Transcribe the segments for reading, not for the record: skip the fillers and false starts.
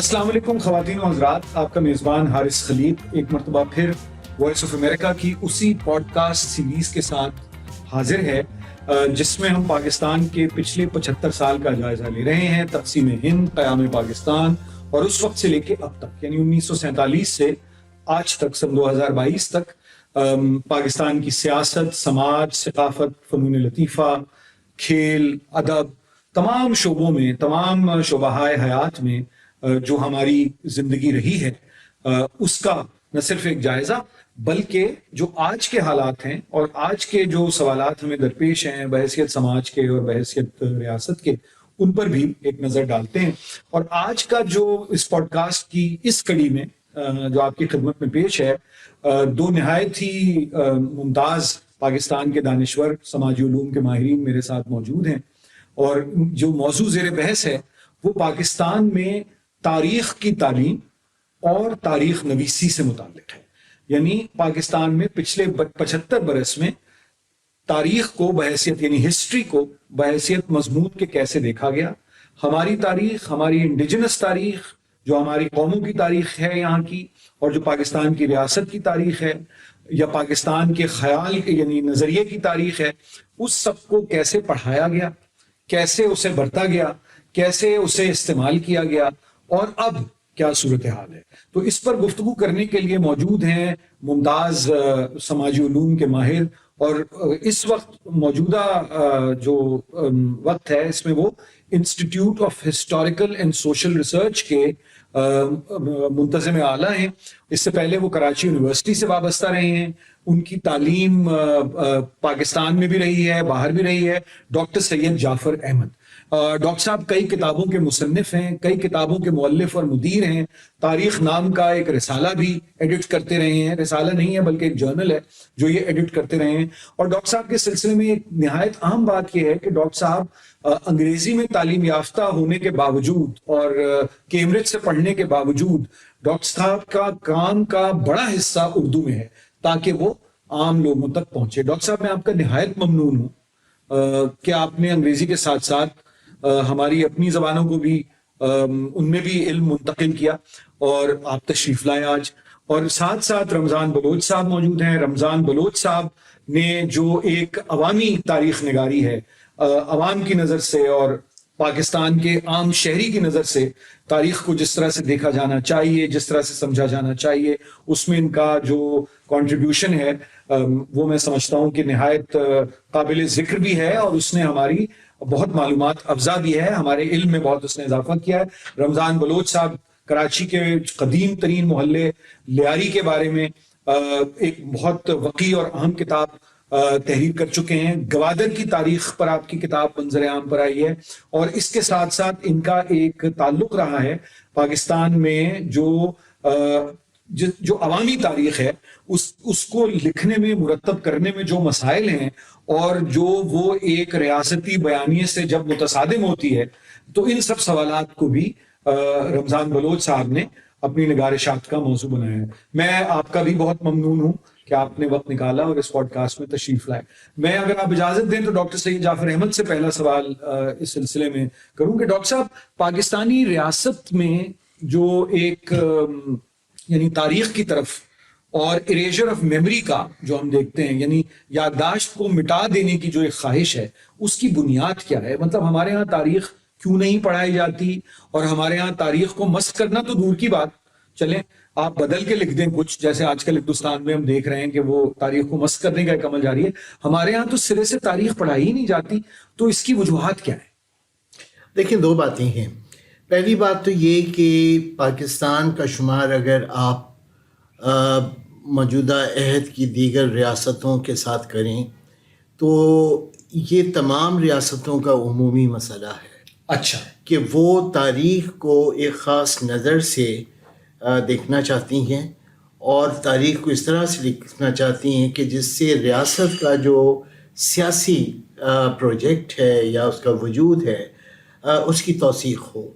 السلام علیکم خواتین و حضرات، آپ کا میزبان حارث خلیق ایک مرتبہ پھر وائس آف امریکہ کی اسی پوڈ کاسٹ سیریز کے ساتھ حاضر ہے جس میں ہم پاکستان کے پچھلے 75 سال کا جائزہ لے رہے ہیں، تقسیم ہند، قیام پاکستان اور اس وقت سے لے کے اب تک، یعنی 1947 سے آج تک سن 2022 تک پاکستان کی سیاست، سماج، ثقافت، فنون لطیفہ، کھیل، ادب، تمام شعبوں میں، تمام شعبۂ حیات میں جو ہماری زندگی رہی ہے اس کا نہ صرف ایک جائزہ بلکہ جو آج کے حالات ہیں اور آج کے جو سوالات ہمیں درپیش ہیں بحیثیت سماج کے اور بحیثیت ریاست کے، ان پر بھی ایک نظر ڈالتے ہیں۔ اور آج کا جو اس پوڈ کاسٹ کی اس کڑی میں جو آپ کی خدمت میں پیش ہے، دو نہایت ہی ممتاز پاکستان کے دانشور، سماجی علوم کے ماہرین میرے ساتھ موجود ہیں، اور جو موضوع زیر بحث ہے وہ پاکستان میں تاریخ کی تعلیم اور تاریخ نویسی سے متعلق ہے۔ یعنی پاکستان میں پچھلے 75 برس میں تاریخ کو بحیثیت، یعنی ہسٹری کو بحیثیت مضمون کے کیسے دیکھا گیا، ہماری تاریخ، ہماری انڈیجنس تاریخ جو ہماری قوموں کی تاریخ ہے یہاں کی، اور جو پاکستان کی ریاست کی تاریخ ہے یا پاکستان کے خیال کے یعنی نظریے کی تاریخ ہے، اس سب کو کیسے پڑھایا گیا، کیسے اسے برتا گیا، کیسے اسے استعمال کیا گیا، اور اب کیا صورتحال ہے۔ تو اس پر گفتگو کرنے کے لیے موجود ہیں ممتاز سماجی علوم کے ماہر، اور اس وقت موجودہ جو وقت ہے اس میں وہ institute of historical and social research کے منتظم اعلیٰ ہیں۔ اس سے پہلے وہ کراچی یونیورسٹی سے وابستہ رہے ہیں، ان کی تعلیم پاکستان میں بھی رہی ہے، باہر بھی رہی ہے۔ ڈاکٹر سید جعفر احمد ڈاکٹر صاحب کئی کتابوں کے مصنف ہیں، کئی کتابوں کے مؤلف اور مدیر ہیں، تاریخ نام کا ایک رسالہ بھی ایڈٹ کرتے رہے ہیں، رسالہ نہیں ہے بلکہ ایک جرنل ہے جو یہ ایڈٹ کرتے رہے ہیں۔ اور ڈاکٹر صاحب کے سلسلے میں ایک نہایت اہم بات یہ ہے کہ ڈاکٹر صاحب انگریزی میں تعلیم یافتہ ہونے کے باوجود اور کیمبرج سے پڑھنے کے باوجود ڈاکٹر صاحب کا کام کا بڑا حصہ اردو میں ہے تاکہ وہ عام لوگوں تک پہنچے۔ ڈاکٹر صاحب میں آپ کا نہایت ممنون ہوں کہ آپ نے انگریزی کے ساتھ ساتھ ہماری اپنی زبانوں کو بھی ان میں بھی علم منتقل کیا، اور آپ تشریف لائے آج۔ اور ساتھ ساتھ رمضان بلوچ صاحب موجود ہیں۔ رمضان بلوچ صاحب نے جو ایک عوامی تاریخ نگاری ہے، عوام کی نظر سے اور پاکستان کے عام شہری کی نظر سے تاریخ کو جس طرح سے دیکھا جانا چاہیے، جس طرح سے سمجھا جانا چاہیے، اس میں ان کا جو کنٹریبیوشن ہے وہ میں سمجھتا ہوں کہ نہایت قابل ذکر بھی ہے، اور اس نے ہماری بہت معلومات افزا بھی ہے، ہمارے علم میں بہت اس نے اضافہ کیا ہے۔ رمضان بلوچ صاحب کراچی کے قدیم ترین محلے لیاری کے بارے میں ایک بہت وقی اور اہم کتاب تحریر کر چکے ہیں۔ گوادر کی تاریخ پر آپ کی کتاب منظر عام پر آئی ہے، اور اس کے ساتھ ساتھ ان کا ایک تعلق رہا ہے پاکستان میں جو عوامی تاریخ ہے اس کو لکھنے میں، مرتب کرنے میں جو مسائل ہیں، اور جو وہ ایک ریاستی بیانیے سے جب متصادم ہوتی ہے، تو ان سب سوالات کو بھی رمضان بلوچ صاحب نے اپنی نگارشات کا موضوع بنایا ہے۔ میں آپ کا بھی بہت ممنون ہوں کہ آپ نے وقت نکالا اور اس پوڈ کاسٹ میں تشریف لائے۔ میں اگر آپ اجازت دیں تو ڈاکٹر سید جعفر احمد سے پہلا سوال اس سلسلے میں کروں کہ ڈاکٹر صاحب، پاکستانی ریاست میں جو ایک یعنی تاریخ کی طرف اور اریجر آف میموری کا جو ہم دیکھتے ہیں، یعنی یادداشت کو مٹا دینے کی جو ایک خواہش ہے، اس کی بنیاد کیا ہے؟ مطلب ہمارے ہاں تاریخ کیوں نہیں پڑھائی جاتی، اور ہمارے ہاں تاریخ کو مسخ کرنا تو دور کی بات، چلیں آپ بدل کے لکھ دیں کچھ، جیسے آج کل ہندوستان میں ہم دیکھ رہے ہیں کہ وہ تاریخ کو مسخ کرنے کا ایک عمل جاری ہے، ہمارے ہاں تو سرے سے تاریخ پڑھائی ہی نہیں جاتی، تو اس کی وجوہات کیا ہیں؟ دیکھیں، دو باتیں ہیں۔ پہلی بات تو یہ کہ پاکستان کا شمار اگر آپ موجودہ عہد کی دیگر ریاستوں کے ساتھ کریں تو یہ تمام ریاستوں کا عمومی مسئلہ ہے۔ اچھا، کہ وہ تاریخ کو ایک خاص نظر سے دیکھنا چاہتی ہیں، اور تاریخ کو اس طرح سے لکھنا چاہتی ہیں کہ جس سے ریاست کا جو سیاسی پروجیکٹ ہے یا اس کا وجود ہے اس کی توثیق ہو۔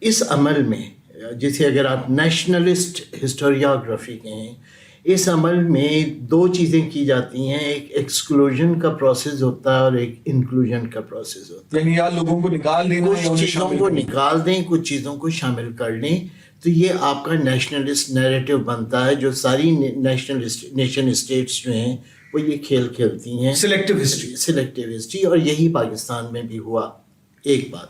اس عمل میں جسے اگر آپ نیشنلسٹ ہسٹوریوگرافی کہیں اس عمل میں دو چیزیں کی جاتی ہیں، ایک ایکسکلوژن کا پروسیس ہوتا ہے اور ایک انکلوژن کا پروسیس ہوتا ہے. یعنی یا لوگوں کو نکال دینا یا کچھ انہیں چیزوں شامل کو کرنا. نکال دیں، کچھ چیزوں کو شامل کر لیں، تو یہ آپ کا نیشنلسٹ نیریٹو بنتا ہے. جو ساری نیشن اسٹیٹس جو ہیں وہ یہ کھیل کھیلتی ہیں، سلیکٹو ہسٹری. سلیکٹیو ہسٹری، اور یہی پاکستان میں بھی ہوا. ایک بات.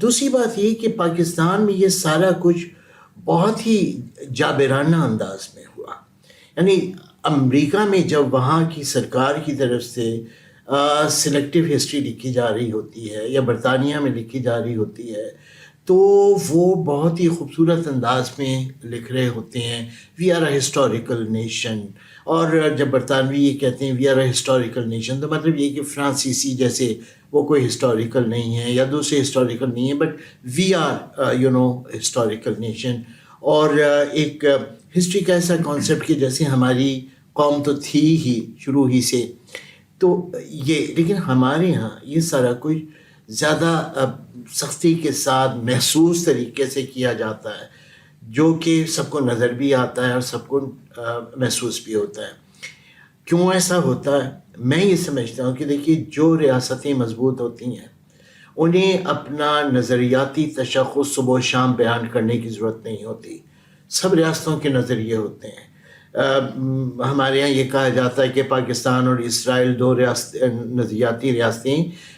دوسری بات یہ کہ پاکستان میں یہ سارا کچھ بہت ہی جابرانہ انداز میں ہوا. یعنی امریکہ میں جب وہاں کی سرکار کی طرف سے سلیکٹیو ہسٹری لکھی جا رہی ہوتی ہے یا برطانیہ میں لکھی جا رہی ہوتی ہے تو وہ بہت ہی خوبصورت انداز میں لکھ رہے ہوتے ہیں we are a historical nation. اور جب برطانوی یہ کہتے ہیں we are a historical nation تو مطلب یہ کہ فرانسیسی جیسے وہ کوئی ہسٹوریکل نہیں ہے یا دوسرے ہسٹوریکل نہیں ہیں، but we are historical nation. اور ایک ہسٹری کا ایسا کانسیپٹ کہ جیسے ہماری قوم تو تھی ہی شروع ہی سے، تو یہ لیکن ہمارے ہاں یہ سارا کچھ زیادہ سختی کے ساتھ محسوس طریقے سے کیا جاتا ہے، جو کہ سب کو نظر بھی آتا ہے اور سب کو محسوس بھی ہوتا ہے. کیوں ایسا ہوتا ہے؟ میں یہ سمجھتا ہوں کہ دیکھیے جو ریاستیں مضبوط ہوتی ہیں انہیں اپنا نظریاتی تشخص صبح و شام بیان کرنے کی ضرورت نہیں ہوتی. سب ریاستوں کے نظریے ہوتے ہیں. ہمارے یہاں یہ کہا جاتا ہے کہ پاکستان اور اسرائیل دو نظریاتی ریاستیں،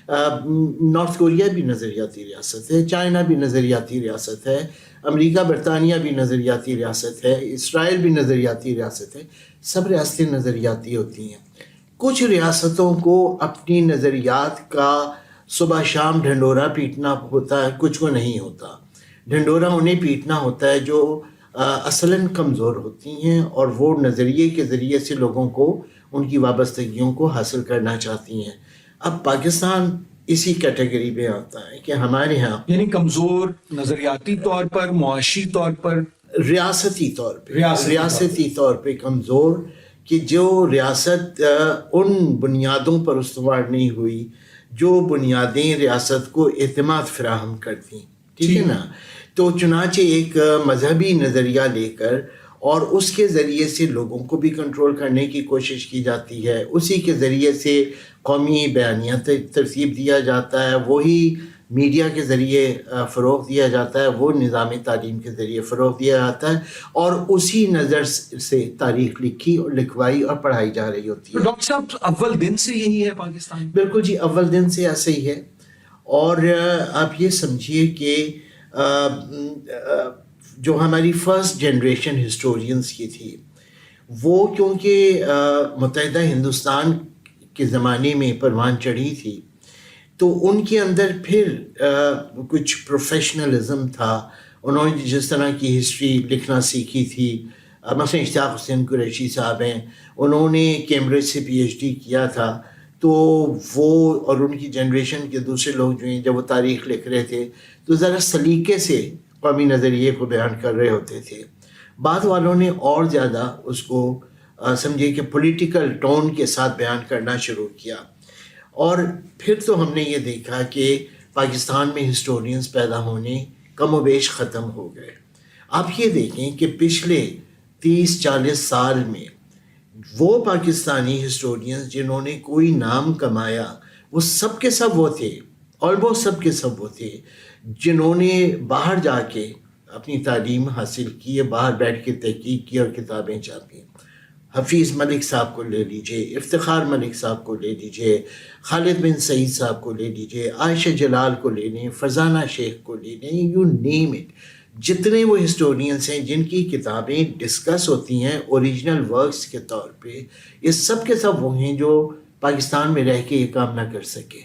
نارتھ کوریا بھی نظریاتی ریاست ہے، چائنا بھی نظریاتی ریاست ہے، امریکہ برطانیہ بھی نظریاتی ریاست ہے، اسرائیل بھی نظریاتی ریاست ہے. سب ریاستیں نظریاتی ہوتی ہیں. کچھ ریاستوں کو اپنی نظریات کا صبح شام ڈھنڈورا پیٹنا ہوتا ہے، کچھ کو نہیں ہوتا. ڈھنڈورا انہیں پیٹنا ہوتا ہے جو اصلاً کمزور ہوتی ہیں اور وہ نظریے کے ذریعے سے لوگوں کو ان کی وابستگیوں کو حاصل کرنا چاہتی ہیں. اب پاکستان اسی کیٹیگری میں آتا ہے کہ ہمارے ہاں یعنی کمزور نظریاتی طور پر، معاشی طور پر، ریاستی طور پہ کمزور، کہ جو ریاست ان بنیادوں پر استوار نہیں ہوئی جو بنیادیں ریاست کو اعتماد فراہم کرتی. ٹھیک ہے نا؟ تو چنانچہ ایک مذہبی نظریہ لے کر اور اس کے ذریعے سے لوگوں کو بھی کنٹرول کرنے کی کوشش کی جاتی ہے، اسی کے ذریعے سے قومی بیانیہ ترتیب دیا جاتا ہے، وہی میڈیا کے ذریعے فروغ دیا جاتا ہے، وہ نظام تعلیم کے ذریعے فروغ دیا جاتا ہے، اور اسی نظر سے تاریخ لکھی اور لکھوائی اور پڑھائی جا رہی ہوتی ہے. ڈاکٹر صاحب اول دن سے یہی ہے پاکستان؟ بالکل جی، اول دن سے ایسا ہی ہے. اور آپ یہ سمجھیے کہ جو ہماری فرسٹ جنریشن ہسٹورینز کی تھی وہ کیونکہ متحدہ ہندوستان کے زمانے میں پروان چڑھی تھی تو ان کے اندر پھر کچھ پروفیشنلزم تھا. انہوں نے جس طرح کی ہسٹری لکھنا سیکھی تھی، مثلا اشتیاق حسین قریشی صاحب ہیں، انہوں نے کیمبرج سے پی ایچ ڈی کیا تھا، تو وہ اور ان کی جنریشن کے دوسرے لوگ جو ہیں جب وہ تاریخ لکھ رہے تھے تو ذرا سلیقے سے قومی نظریے کو بیان کر رہے ہوتے تھے. بعض والوں نے اور زیادہ اس کو سمجھے کہ پولیٹیکل ٹون کے ساتھ بیان کرنا شروع کیا. اور پھر تو ہم نے یہ دیکھا کہ پاکستان میں ہسٹورینز پیدا ہونے کم و بیش ختم ہو گئے. آپ یہ دیکھیں کہ پچھلے 30-40 سال میں وہ پاکستانی ہسٹورینز جنہوں نے کوئی نام کمایا وہ سب کے سب وہ تھے، آلموسٹ سب کے سب وہ تھے جنہوں نے باہر جا کے اپنی تعلیم حاصل کی ہے، باہر بیٹھ کے تحقیق کی اور کتابیں چھاپی. حفیظ ملک صاحب کو لے لیجئے، افتخار ملک صاحب کو لے لیجئے، خالد بن سعید صاحب کو لے لیجئے، عائشہ جلال کو لے لیں، فرزانہ شیخ کو لے لیں، یو نیم اٹ. جتنے وہ ہسٹورینز ہیں جن کی کتابیں ڈسکس ہوتی ہیں اوریجنل ورکس کے طور پہ، یہ سب کے سب وہ ہیں جو پاکستان میں رہ کے یہ کام نہ کر سکے.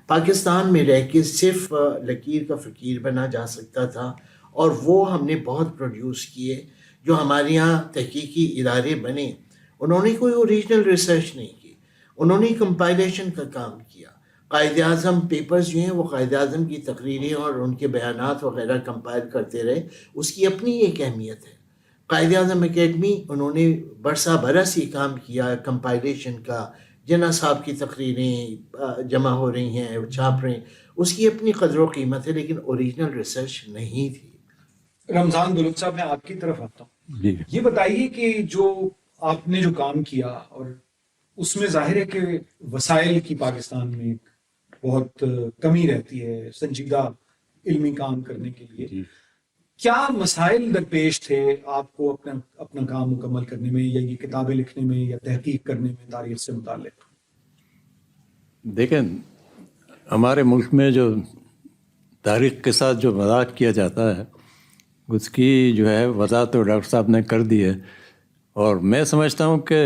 پاکستان میں رہ کے صرف لکیر کا فقیر بنا جا سکتا تھا، اور وہ ہم نے بہت پروڈیوس کیے. جو ہمارے یہاں تحقیقی ادارے بنے انہوں نے کوئی اوریجنل ریسرچ نہیں کی، انہوں نے کمپائلیشن کا کام کیا. قائد اعظم پیپرز جو ہیں وہ قائد اعظم کی تقریریں اور ان کے بیانات وغیرہ کمپائل کرتے رہے، اس کی اپنی ایک اہمیت ہے. قائد اعظم اکیڈمی انہوں نے برسا برس یہ کام کیا کمپائلیشن کا. جناح صاحب کی تقریریں جمع ہو رہی ہیں، چھاپ رہے ہیں، اس کی اپنی قدر و قیمت ہے، لیکن اوریجنل ریسرچ نہیں تھی. رمضان دولت صاحب میں آپ کی طرف آتا ہوں. جی یہ بتائیے کہ جو آپ نے جو کام کیا اور اس میں ظاہر ہے کہ وسائل کی پاکستان میں ایک بہت کمی رہتی ہے سنجیدہ علمی کام کرنے کے لیے. کیا مسائل درپیش تھے آپ کو اپنا کام مکمل کرنے میں یا یہ کتابیں لکھنے میں یا تحقیق کرنے میں تاریخ سے متعلق؟ دیکھیں، ہمارے ملک میں جو تاریخ کے ساتھ جو مذاق کیا جاتا ہے اس کی جو ہے وضاحت تو ڈاکٹر صاحب نے کر دی ہے. اور میں سمجھتا ہوں کہ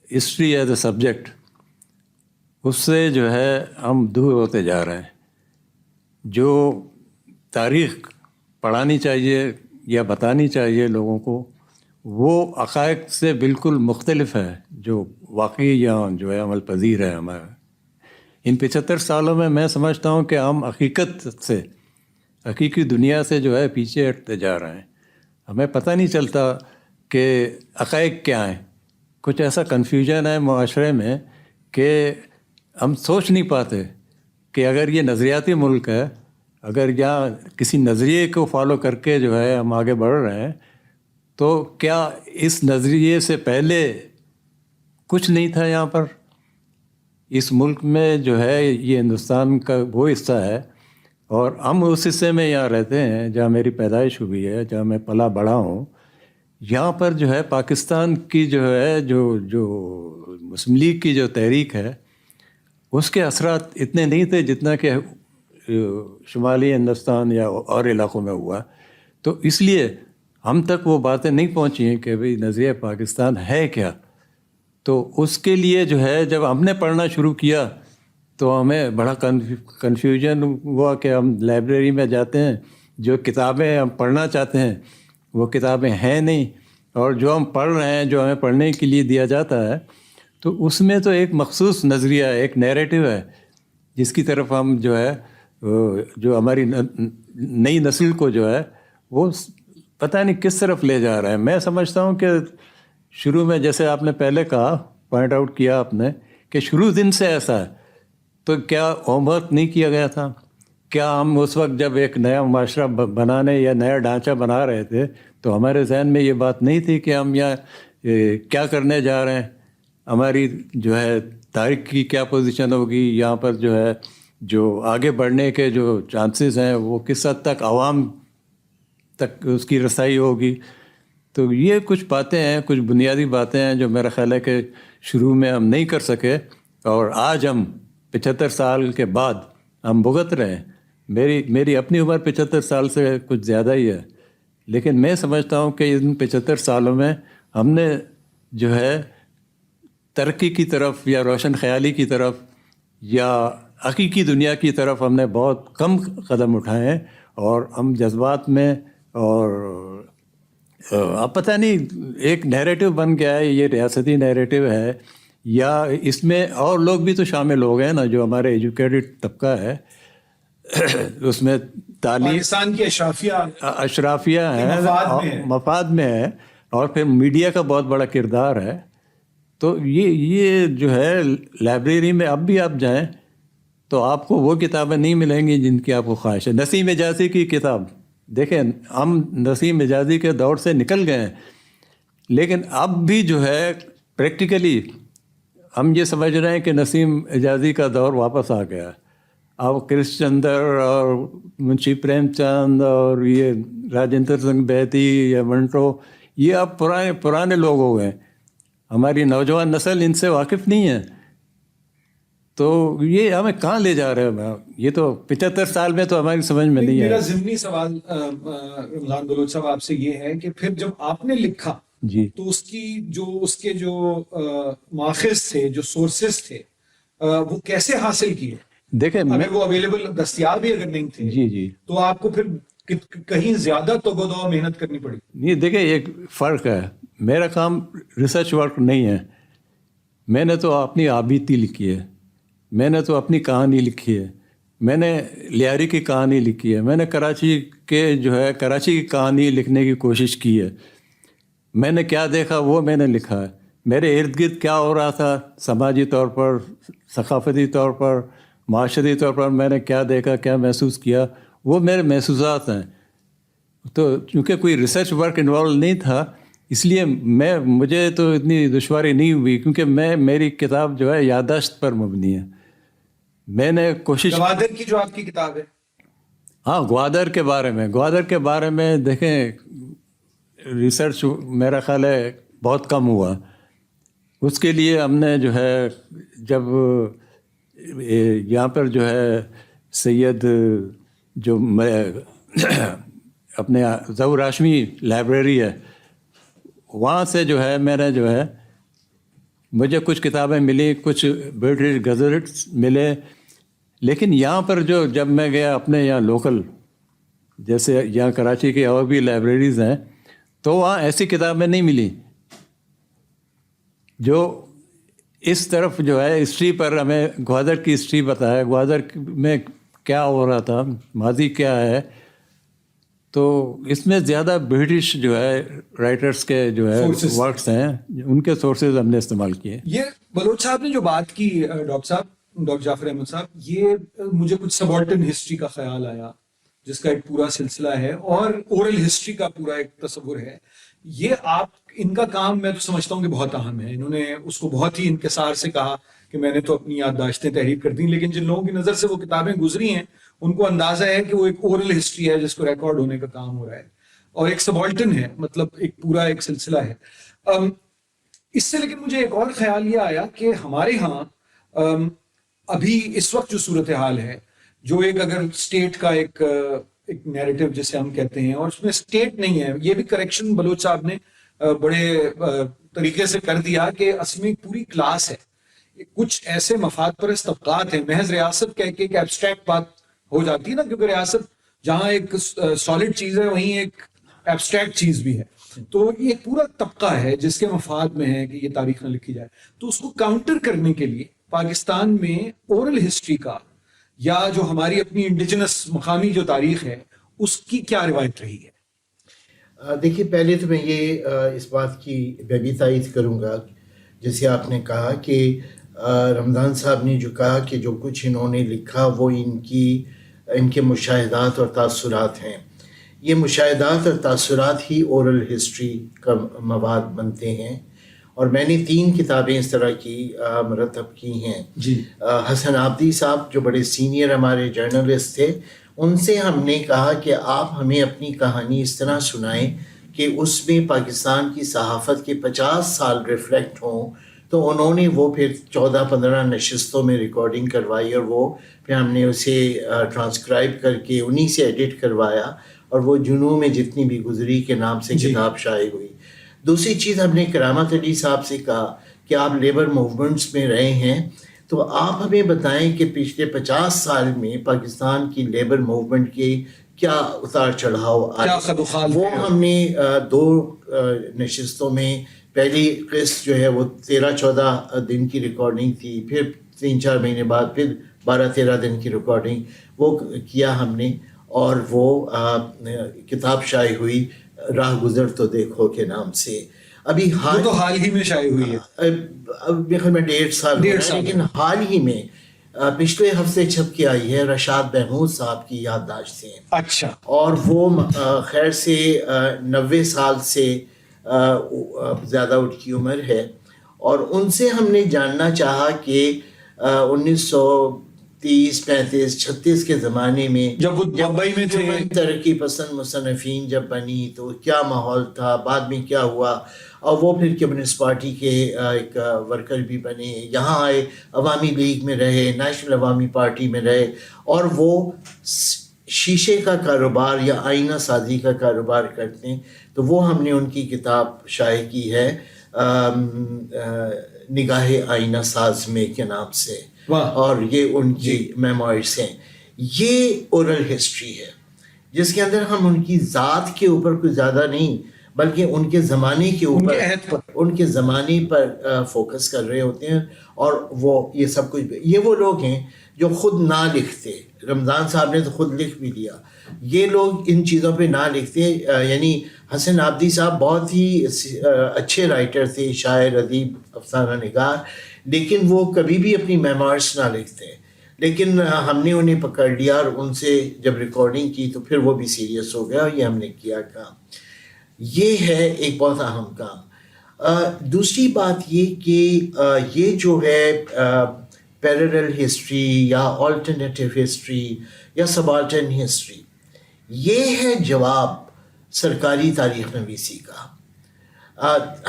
ہسٹری ایز اے سبجیکٹ اس سے جو ہے ہم دور ہوتے جا رہے ہیں. جو تاریخ پڑھانی چاہیے یا بتانی چاہیے لوگوں کو وہ حقائق سے بالکل مختلف ہے جو واقعی یہاں جو ہے عمل پذیر ہے. ہمارا ان 75 سالوں میں میں سمجھتا ہوں کہ ہم حقیقت سے، حقیقی دنیا سے جو ہے پیچھے ہٹتے جا رہے ہیں. ہمیں پتہ نہیں چلتا کہ حقائق کیا ہیں. کچھ ایسا کنفیوژن ہے معاشرے میں کہ ہم سوچ نہیں پاتے کہ اگر یہ نظریاتی ملک ہے، اگر یہاں کسی نظریے کو فالو کر کے جو ہے ہم آگے بڑھ رہے ہیں، تو کیا اس نظریے سے پہلے کچھ نہیں تھا یہاں پر؟ اس ملک میں جو ہے یہ ہندوستان کا وہ حصہ ہے اور ہم اس حصے میں یہاں رہتے ہیں جہاں میری پیدائش ہوئی ہے، جہاں میں پلا بڑا ہوں. یہاں پر جو ہے پاکستان کی جو ہے جو مسلم لیگ کی جو تحریک ہے اس کے اثرات اتنے نہیں تھے جتنا کہ شمالی ہندوستان یا اور علاقوں میں ہوا. تو اس لیے ہم تک وہ باتیں نہیں پہنچی ہیں کہ بھئی نظریہ پاکستان ہے کیا. تو اس کے لیے جو ہے جب ہم نے پڑھنا شروع کیا تو ہمیں بڑا کنفیوژن ہوا کہ ہم لائبریری میں جاتے ہیں، جو کتابیں ہم پڑھنا چاہتے ہیں وہ کتابیں ہیں نہیں، اور جو ہم پڑھ رہے ہیں، جو ہمیں پڑھنے کے لیے دیا جاتا ہے، تو اس میں تو ایک مخصوص نظریہ ہے، ایک نیریٹو ہے جس کی طرف ہم جو ہے جو ہماری نئی نسل کو جو ہے وہ پتہ نہیں کس طرف لے جا رہا ہے. میں سمجھتا ہوں کہ شروع میں جیسے آپ نے پہلے کہا، پوائنٹ آؤٹ کیا آپ نے کہ شروع دن سے ایسا ہے، تو کیا ہوم ورک نہیں کیا گیا تھا؟ کیا ہم اس وقت جب ایک نیا معاشرہ بنانے یا نیا ڈھانچہ بنا رہے تھے تو ہمارے ذہن میں یہ بات نہیں تھی کہ ہم یہاں کیا کرنے جا رہے ہیں، ہماری جو ہے تاریخ کی کیا پوزیشن ہوگی، یہاں پر جو ہے جو آگے بڑھنے کے جو چانسز ہیں وہ کس حد تک عوام تک اس کی رسائی ہوگی. تو یہ کچھ باتیں ہیں، کچھ بنیادی باتیں ہیں جو میرا خیال ہے کہ شروع میں ہم نہیں کر سکے، اور آج ہم 75 سال کے بعد ہم بھگت رہے ہیں. میری اپنی عمر 75 سال سے کچھ زیادہ ہی ہے، لیکن میں سمجھتا ہوں کہ ان 75 سالوں میں ہم نے جو ہے ترقی کی طرف یا روشن خیالی کی طرف یا حقیقی دنیا کی طرف ہم نے بہت کم قدم اٹھائے ہیں، اور ہم جذبات میں اور اب پتہ نہیں ایک نیریٹو بن گیا ہے، یہ ریاستی نیریٹو ہے، یا اس میں اور لوگ بھی تو شامل ہو گئے نا، جو ہمارے ایجوکیٹڈ طبقہ ہے اس میں تعلیم پاکستان کی اشرافیہ ہیں، مفاد میں ہے، اور پھر میڈیا کا بہت بڑا کردار ہے. تو یہ جو ہے لائبریری میں اب بھی آپ جائیں تو آپ کو وہ کتابیں نہیں ملیں گی جن کی آپ کو خواہش ہے. نسیم حجازی کی کتاب دیکھیں، ہم نسیم حجازی کے دور سے نکل گئے ہیں، لیکن اب بھی جو ہے پریکٹیکلی ہم یہ سمجھ رہے ہیں کہ نسیم حجازی کا دور واپس آ گیا. اب کرش چندر اور منشی پریم چند اور یہ راجندر سنگھ بیتی یا منٹو، یہ اب پرانے لوگ ہو گئے. ہماری نوجوان نسل ان سے واقف نہیں ہے. تو یہ ہمیں کہاں لے جا رہے ہیں؟ یہ تو 75 سال میں تو ہماری سمجھ میں نہیں ہے. میرا ضمنی سوال رمضان بلوچ صاحب آپ سے یہ ہے کہ پھر جب آپ نے لکھا جی تو اس کے جو ماخذ تھے، جو سورسز تھے، وہ کیسے حاصل کیے؟ دیکھیں، اگر وہ اویلیبل دستیاب بھی اگر نہیں تھے جی تو آپ کو پھر کہیں زیادہ توغہ محنت کرنی پڑی؟ یہ دیکھیں ایک فرق ہے. میرا کام ریسرچ ورک نہیں ہے. میں نے تو اپنی آبیتی لکھی ہے، میں نے تو اپنی کہانی لکھی ہے، میں نے لیاری کی کہانی لکھی ہے، میں نے کراچی کی کہانی لکھنے کی کوشش کی ہے. میں نے کیا دیکھا وہ میں نے لکھا ہے. میرے ارد گرد کیا ہو رہا تھا سماجی طور پر، ثقافتی طور پر، معاشرتی طور پر، میں نے کیا دیکھا، کیا محسوس کیا، وہ میرے محسوسات ہیں. تو چونکہ کوئی ریسرچ ورک انوالو نہیں تھا اس لیے مجھے تو اتنی دشواری نہیں ہوئی کیونکہ میری کتاب جو ہے یادداشت پر مبنی ہے. میں نے کوشش گوادر کی جو آپ کی کتاب ہے، ہاں گوادر کے بارے میں دیکھیں ریسرچ میرا خیال ہے بہت کم ہوا. اس کے لیے ہم نے جو ہے جب یہاں پر جو ہے سید جو اپنے ظہور ہاشمی لائبریری ہے وہاں سے جو ہے میں نے جو ہے مجھے کچھ کتابیں ملی، کچھ برٹش گزٹس ملے، لیکن یہاں پر جب میں گیا اپنے یہاں لوکل جیسے یہاں کراچی کی اور بھی لائبریریز ہیں تو وہاں ایسی کتابیں نہیں ملی جو اس طرف جو ہے ہسٹری پر ہمیں گوادر کی ہسٹری بتایا، گوادر میں کیا ہو رہا تھا، ماضی کیا ہے. تو اس میں زیادہ برٹش جو ہے رائٹرز کے جو ہے ورکس ہیں ان کے سورسز ہم نے استعمال کیے. یہ بلوچ صاحب نے جو بات کی ڈاکٹر جعفر احمد صاحب، یہ مجھے کچھ سبالٹن ہسٹری کا خیال آیا جس کا ایک پورا سلسلہ ہے اور اورل ہسٹری کا پورا ایک تصور ہے. یہ آپ ان کا کام میں تو سمجھتا ہوں کہ بہت اہم ہے. انہوں نے اس کو بہت ہی انکسار سے کہا کہ میں نے تو اپنی یادداشتیں تحریر کر دیں، لیکن جن لوگوں کی نظر سے وہ کتابیں گزری ہیں ان کو اندازہ ہے کہ وہ ایک اورل ہسٹری ہے جس کو ریکارڈ ہونے کا کام ہو رہا ہے اور ایک سبالٹن ہے، مطلب ایک پورا ایک سلسلہ ہے. اس سے لیکن مجھے ایک اور خیال یہ آیا کہ ہمارے ہاں ابھی اس وقت جو صورتحال ہے، جو ایک اگر اسٹیٹ کا ایک نیریٹو جسے ہم کہتے ہیں، اور اس میں اسٹیٹ نہیں ہے، یہ بھی کریکشن بلوچ صاحب نے بڑے طریقے سے کر دیا کہ اصل میں پوری کلاس ہے، کچھ ایسے مفاد پرست طبقات ہیں. محض ریاست کہہ کے ایک ایبسٹریکٹ بات ہو جاتی ہے نا، کیونکہ ریاست جہاں ایک سالڈ چیز ہے وہیں ایک ایبسٹریکٹ چیز بھی ہے. تو یہ پورا طبقہ ہے جس کے مفاد میں ہے کہ یہ تاریخ نہ لکھی جائے. تو اس کو کاؤنٹر کرنے کے لیے پاکستان میں اورل ہسٹری کا یا جو ہماری اپنی انڈیجنس مقامی جو تاریخ ہے اس کی کیا روایت رہی ہے؟ دیکھیے پہلے تو میں یہ اس بات کی میں بھی تائید کروں گا جیسے آپ نے کہا کہ رمضان صاحب نے جو کہا کہ جو کچھ انہوں نے لکھا وہ ان کے مشاہدات اور تاثرات ہیں. یہ مشاہدات اور تاثرات ہی اورل ہسٹری کا مواد بنتے ہیں. اور میں نے 3 کتابیں اس طرح کی مرتب کی ہیں. جی. حسن عابدی صاحب جو بڑے سینئر ہمارے جرنلسٹ تھے، ان سے ہم نے کہا کہ آپ ہمیں اپنی کہانی اس طرح سنائیں کہ اس میں پاکستان کی صحافت کے 50 سال ریفلیکٹ ہوں. تو انہوں نے وہ پھر 14-15 نشستوں میں ریکارڈنگ کروائی اور وہ پھر ہم نے اسے ٹرانسکرائب کر کے انہی سے ایڈٹ کروایا اور وہ جنوں میں جتنی بھی گزری کے نام سے کتاب شائع ہوئی. دوسری چیز ہم نے کرامت علی صاحب سے کہا کہ آپ لیبر موومنٹس میں رہے ہیں تو آپ ہمیں بتائیں کہ پچھلے 50 سال میں پاکستان کی لیبر موومنٹ کے کیا اتار چڑھاؤ آئے. وہ ہم نے 2 نشستوں میں پہلی قسط جو ہے وہ 13-14 دن کی ریکارڈنگ تھی، پھر 3-4 مہینے بعد پھر 12-13 دن کی ریکارڈنگ وہ کیا ہم نے، اور وہ کتاب شائع ہوئی راہ گزر تو دیکھو کے نام سے. ابھی حال ہی میں شائع ہوئی ہے، اب میرے خیال میں 1.5 سال، لیکن حال ہی میں پچھلے ہفتے چھپ کے آئی ہے. رشاد محمود صاحب کی یادداشتیں. اچھا. اور وہ خیر سے 90 سال سے زیادہ ان کی عمر ہے، اور ان سے ہم نے جاننا چاہا کہ 1930، 35، 36 کے زمانے میں جب وہ بمبئی میں تھے، ترقی پسند مصنفین جب بنی تو کیا ماحول تھا، بعد میں کیا ہوا، اور وہ پھر کمیونسٹ پارٹی کے ایک ورکر بھی بنے، یہاں آئے، عوامی لیگ میں رہے، نیشنل عوامی پارٹی میں رہے، اور وہ شیشے کا کاروبار یا آئینہ سازی کا کاروبار کرتے ہیں. تو وہ ہم نے ان کی کتاب شائع کی ہے نگاہ آئینہ ساز میں کے نام سے، اور یہ ان کی میموائرس ہیں. یہ اورل ہسٹری ہے جس کے اندر ہم ان کی ذات کے اوپر کچھ زیادہ نہیں بلکہ ان کے زمانے کے اوپر، ان کے زمانے پر فوکس کر رہے ہوتے ہیں. اور وہ یہ سب کچھ، یہ وہ لوگ ہیں جو خود نہ لکھتے. رمضان صاحب نے تو خود لکھ بھی دیا، یہ لوگ ان چیزوں پہ نہ لکھتے. یعنی حسن عابدی صاحب بہت ہی اچھے رائٹر تھے، شاعر، ادیب، افسانہ نگار، لیکن وہ کبھی بھی اپنی میموائرس نہ لکھتے. لیکن ہم نے انہیں پکڑ لیا اور ان سے جب ریکارڈنگ کی تو پھر وہ بھی سیریس ہو گیا، اور یہ ہم نے کیا کام. یہ ہے ایک بہت اہم کام. دوسری بات یہ کہ یہ جو ہے پیرلل ہسٹری یا آلٹرنیٹیو ہسٹری یا سبالٹرن ہسٹری، یہ ہے جواب سرکاری تاریخ نویسی کا.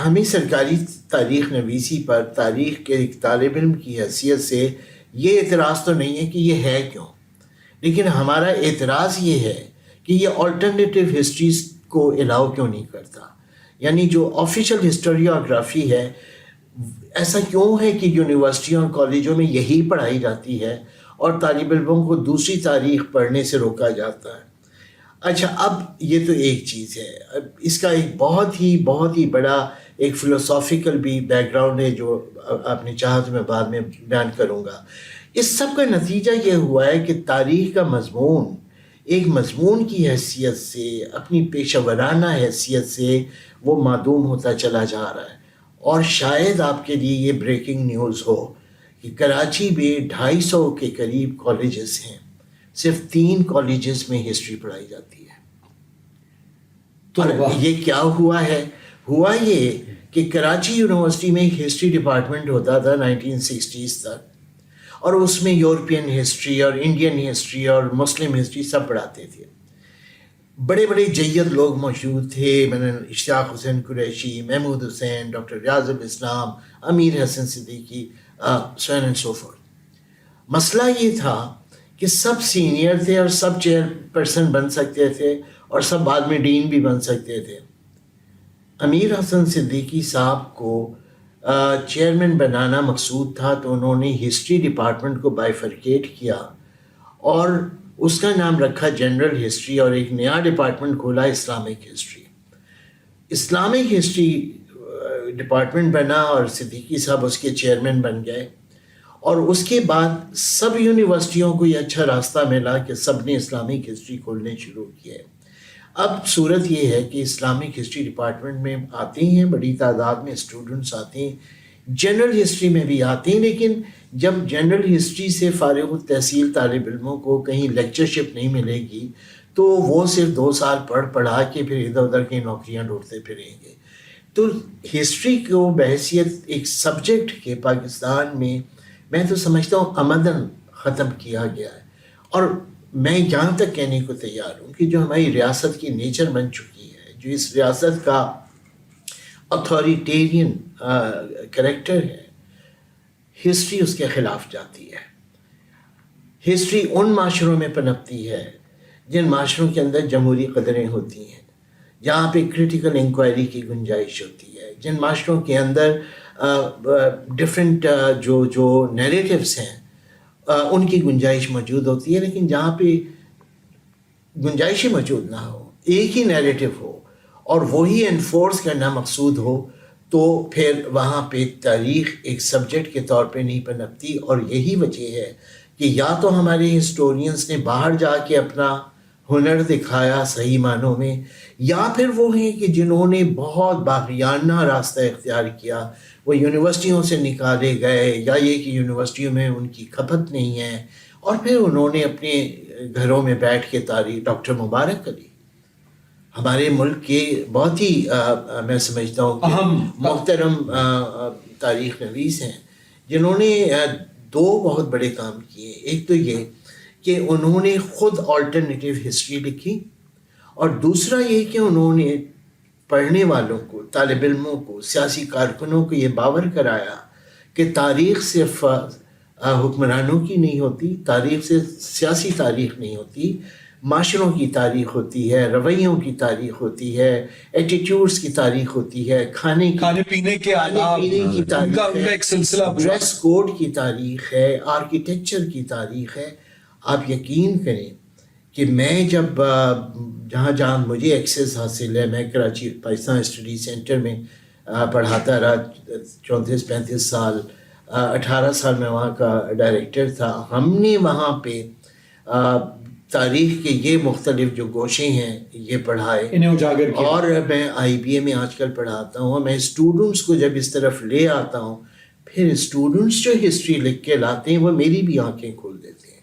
ہمیں سرکاری تاریخ نویسی پر تاریخ کے ایک طالب علم کی حیثیت سے یہ اعتراض تو نہیں ہے کہ یہ ہے کیوں، لیکن ہمارا اعتراض یہ ہے کہ یہ آلٹرنیٹیو ہسٹریز کو الاؤ کیوں نہیں کرتا. یعنی جو آفیشیل ہسٹوریوگرافی ہے، ایسا کیوں ہے کہ یونیورسٹیوں اور کالجوں میں یہی پڑھائی جاتی ہے اور طالب علموں کو دوسری تاریخ پڑھنے سے روکا جاتا ہے. اچھا، اب یہ تو ایک چیز ہے. اب اس کا ایک بہت ہی بڑا ایک فلسافیکل بھی بیک گراؤنڈ ہے جو آپ نے چاہا تو میں بعد میں بیان کروں گا. اس سب کا نتیجہ یہ ہوا ہے کہ تاریخ کا مضمون ایک مضمون کی حیثیت سے، اپنی پیشہ ورانہ حیثیت سے وہ معدوم ہوتا چلا جا رہا ہے. اور شاید آپ کے لیے یہ بریکنگ نیوز ہو کہ کراچی میں 250 کے قریب کالجز ہیں، صرف 3 کالجز میں ہسٹری پڑھائی جاتی ہے. تو یہ کیا ہوا ہے؟ ہوا یہ کہ کراچی یونیورسٹی میں ہسٹری ڈپارٹمنٹ ہوتا تھا 1960s تک، اور اس میں یورپین ہسٹری اور انڈین ہسٹری اور مسلم ہسٹری سب پڑھاتے تھے. بڑے بڑے جید لوگ موجود تھے، اشتیاق حسین قریشی، محمود حسین، ڈاکٹر ریاض الاسلام، امیر حسن Siddiqui, so on and so forth. مسئلہ یہ تھا کہ سب سینئر تھے اور سب چیئر پرسن بن سکتے تھے اور سب بعد میں ڈین بھی بن سکتے تھے. امیر حسن صدیقی صاحب کو چیئرمین بنانا مقصود تھا، تو انہوں نے ہسٹری ڈپارٹمنٹ کو بائیفرکیٹ کیا اور اس کا نام رکھا جنرل ہسٹری، اور ایک نیا ڈپارٹمنٹ کھولا Islamic history. Islamic history department بنا اور صدیقی صاحب اس کے چیئرمین بن گئے. اور اس کے بعد سب یونیورسٹیوں کو یہ اچھا راستہ ملا کہ سب نے اسلامک ہسٹری کھولنے شروع کیے. اب صورت یہ ہے کہ اسلامک ہسٹری ڈپارٹمنٹ میں آتے ہیں بڑی تعداد میں اسٹوڈنٹس آتے ہیں، جنرل ہسٹری میں بھی آتے ہیں، لیکن جب جنرل ہسٹری سے فارغ التحصیل طالب علموں کو کہیں لیکچرشپ نہیں ملے گی تو وہ صرف 2 سال پڑھا کے پھر ادھر ادھر کی نوکریاں ڈھونڈتے پھریں گے. تو ہسٹری کو بحیثیت ایک سبجیکٹ کے پاکستان میں تو سمجھتا ہوں عمدن ختم کیا گیا ہے. اور میں یہاں تک کہنے کو تیار ہوں کہ جو ہماری ریاست کی نیچر بن چکی ہے، جو اس ریاست کا اتھارٹیرین کریکٹر ہے، ہسٹری اس کے خلاف جاتی ہے. ہسٹری ان معاشروں میں پنپتی ہے جن معاشروں کے اندر جمہوری قدریں ہوتی ہیں، جہاں پہ کریٹیکل انکوائری کی گنجائش ہوتی ہے، جن معاشروں کے اندر ڈفرینٹ جو نیریٹیوز ہیں ان کی گنجائش موجود ہوتی ہے. لیکن جہاں پہ گنجائش ہی موجود نہ ہو، ایک ہی نیریٹیو ہو اور وہی انفورس کرنا مقصود ہو، تو پھر وہاں پہ تاریخ ایک سبجیکٹ کے طور پہ نہیں پنپتی. اور یہی وجہ ہے کہ یا تو ہمارے ہسٹورینز نے باہر جا کے اپنا ہنر دکھایا صحیح معنوں میں، یا پھر وہ ہیں کہ جنہوں نے بہت باغیانہ راستہ اختیار کیا، وہ یونیورسٹیوں سے نکالے گئے، یا یہ کہ یونیورسٹیوں میں ان کی کھپت نہیں ہے، اور پھر انہوں نے اپنے گھروں میں بیٹھ کے تاریخ. ڈاکٹر مبارک علی ہمارے ملک کے بہت ہی میں سمجھتا ہوں کہ محترم تاریخ نویس ہیں، جنہوں نے 2 بہت بڑے کام کیے. ایک تو یہ کہ انہوں نے خود آلٹرنیٹیو ہسٹری لکھی، اور دوسرا یہ کہ انہوں نے پڑھنے والوں کو، طالب علموں کو، سیاسی کارکنوں کو یہ باور کرایا کہ تاریخ صرف حکمرانوں کی نہیں ہوتی، تاریخ سے سیاسی تاریخ نہیں ہوتی، معاشروں کی تاریخ ہوتی ہے، رویوں کی تاریخ ہوتی ہے، ایٹیٹیوڈز کی تاریخ ہوتی ہے، کھانے پینے کی تاریخ ہے، ایک سلسلہ ڈریس کوڈ کی تاریخ ہے، آرکیٹیکچر کی تاریخ ہے. آپ یقین کریں کہ میں جب جہاں مجھے ایکسیس حاصل ہے، میں کراچی پاکستان اسٹڈی سینٹر میں پڑھاتا رہا 34-35 سال، 18 سال میں وہاں کا ڈائریکٹر تھا. ہم نے وہاں پہ تاریخ کے یہ مختلف جو گوشے ہیں یہ پڑھائے، انہیں اجاگر کیا. اور میں IBA میں آج کل پڑھاتا ہوں. میں اسٹوڈنٹس کو جب اس طرف لے آتا ہوں، پھر اسٹوڈنٹس جو ہسٹری لکھ کے لاتے ہیں وہ میری بھی آنکھیں کھول دیتے ہیں.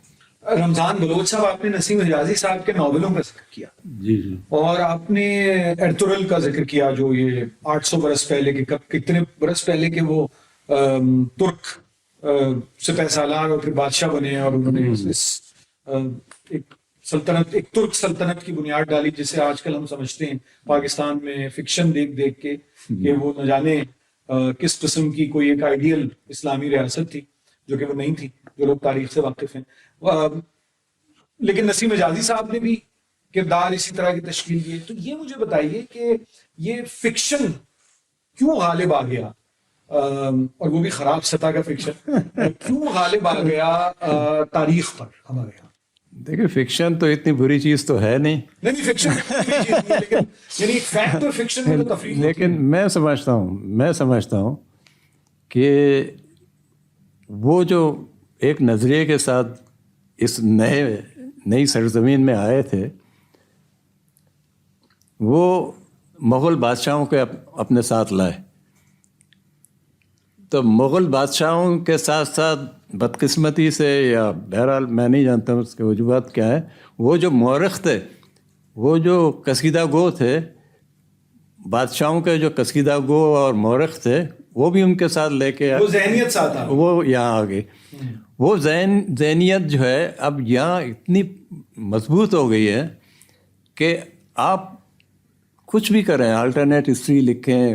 رمضان بلوچ صاحب، آپ نے نسیم حجازی صاحب کے ناولوں کا ذکر کیا. جی جی اور آپ نے ارطغرل کا ذکر کیا جو یہ 800 برس پہلے کے کتنے برس پہلے کے وہ ترک سپہ سالار اور پھر بادشاہ بنے اور انہوں نے ایک سلطنت، ایک ترک سلطنت کی بنیاد ڈالی، جسے آج کل ہم سمجھتے ہیں پاکستان میں فکشن دیکھ دیکھ کے کہ وہ نہ جانے کس قسم کی کوئی ایک آئیڈیل اسلامی ریاست تھی، جو کہ وہ نہیں تھی، جو لوگ تاریخ سے واقف ہیں. لیکن نسیم حجازی صاحب نے بھی کردار اسی طرح کی تشکیل دیے. تو یہ مجھے بتائیے کہ یہ فکشن کیوں غالب آ گیا، اور وہ بھی خراب سطح کا فکشن کیوں غالب آ گیا تاریخ پر ہمارے یہاں؟ دیکھیں فکشن تو اتنی بری چیز تو ہے نہیں، نہیں فکشن لیکن یعنی ایک فیکٹ اور فکشن میں تو تفریق، لیکن میں سمجھتا ہوں کہ وہ جو ایک نظریے کے ساتھ اس نئی سرزمین میں آئے تھے، وہ مغل بادشاہوں کے اپنے ساتھ لائے. تو مغل بادشاہوں کے ساتھ ساتھ بدقسمتی سے یا بہرحال میں نہیں جانتا اس کے وجوہات کیا ہے، وہ جو مورخ تھے، وہ جو قصیدہ گو تھے، بادشاہوں کے جو قصیدہ گو اور مورخ تھے، وہ بھی ان کے ساتھ لے کے وہ ذہنیت ساتھ آ، وہ یہاں آ گئی. وہ ذہنیت جو ہے اب یہاں اتنی مضبوط ہو گئی ہے کہ آپ کچھ بھی کریں، الٹرنیٹ ہسٹری لکھیں،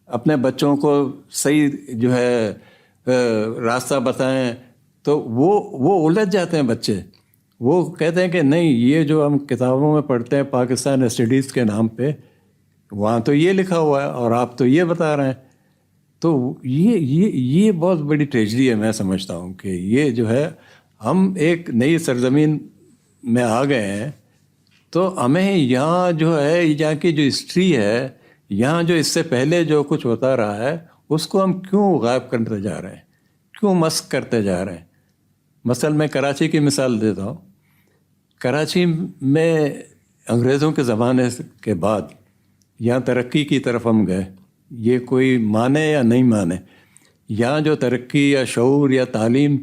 اپنے بچوں کو صحیح جو ہے راستہ بتائیں، تو وہ الجھ جاتے ہیں بچے. وہ کہتے ہیں کہ نہیں، یہ جو ہم کتابوں میں پڑھتے ہیں پاکستان اسٹڈیز کے نام پہ، وہاں تو یہ لکھا ہوا ہے اور آپ تو یہ بتا رہے ہیں. تو یہ بہت بڑی ٹریجڈی ہے. میں سمجھتا ہوں کہ یہ جو ہے ہم ایک نئی سرزمین میں آ گئے ہیں، تو ہمیں یہاں جو ہے یہاں کی جو ہسٹری ہے، یہاں جو اس سے پہلے جو کچھ ہوتا رہا ہے، اس کو ہم کیوں غائب کرتے جا رہے ہیں، کیوں مسخ کرتے جا رہے ہیں. مثلا میں کراچی کی مثال دیتا ہوں. کراچی میں انگریزوں کے زمانے کے بعد یہاں ترقی کی طرف ہم گئے، یہ کوئی مانے یا نہیں مانے. یہاں جو ترقی یا شعور یا تعلیم،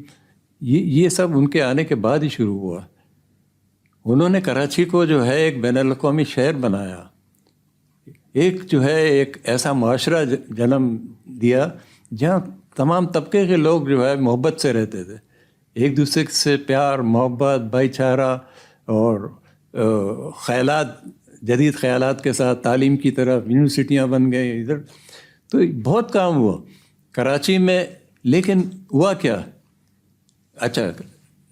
یہ سب ان کے آنے کے بعد ہی شروع ہوا. انہوں نے کراچی کو جو ہے ایک بین الاقوامی شہر بنایا، ایک جو ہے ایک ایسا معاشرہ جنم دیا جہاں تمام طبقے کے لوگ جو ہے محبت سے رہتے تھے، ایک دوسرے سے پیار محبت بھائی چارہ اور خیالات، جدید خیالات کے ساتھ تعلیم کی طرف یونیورسٹیاں بن گئے ادھر. تو بہت کام ہوا کراچی میں. لیکن ہوا کیا، اچھا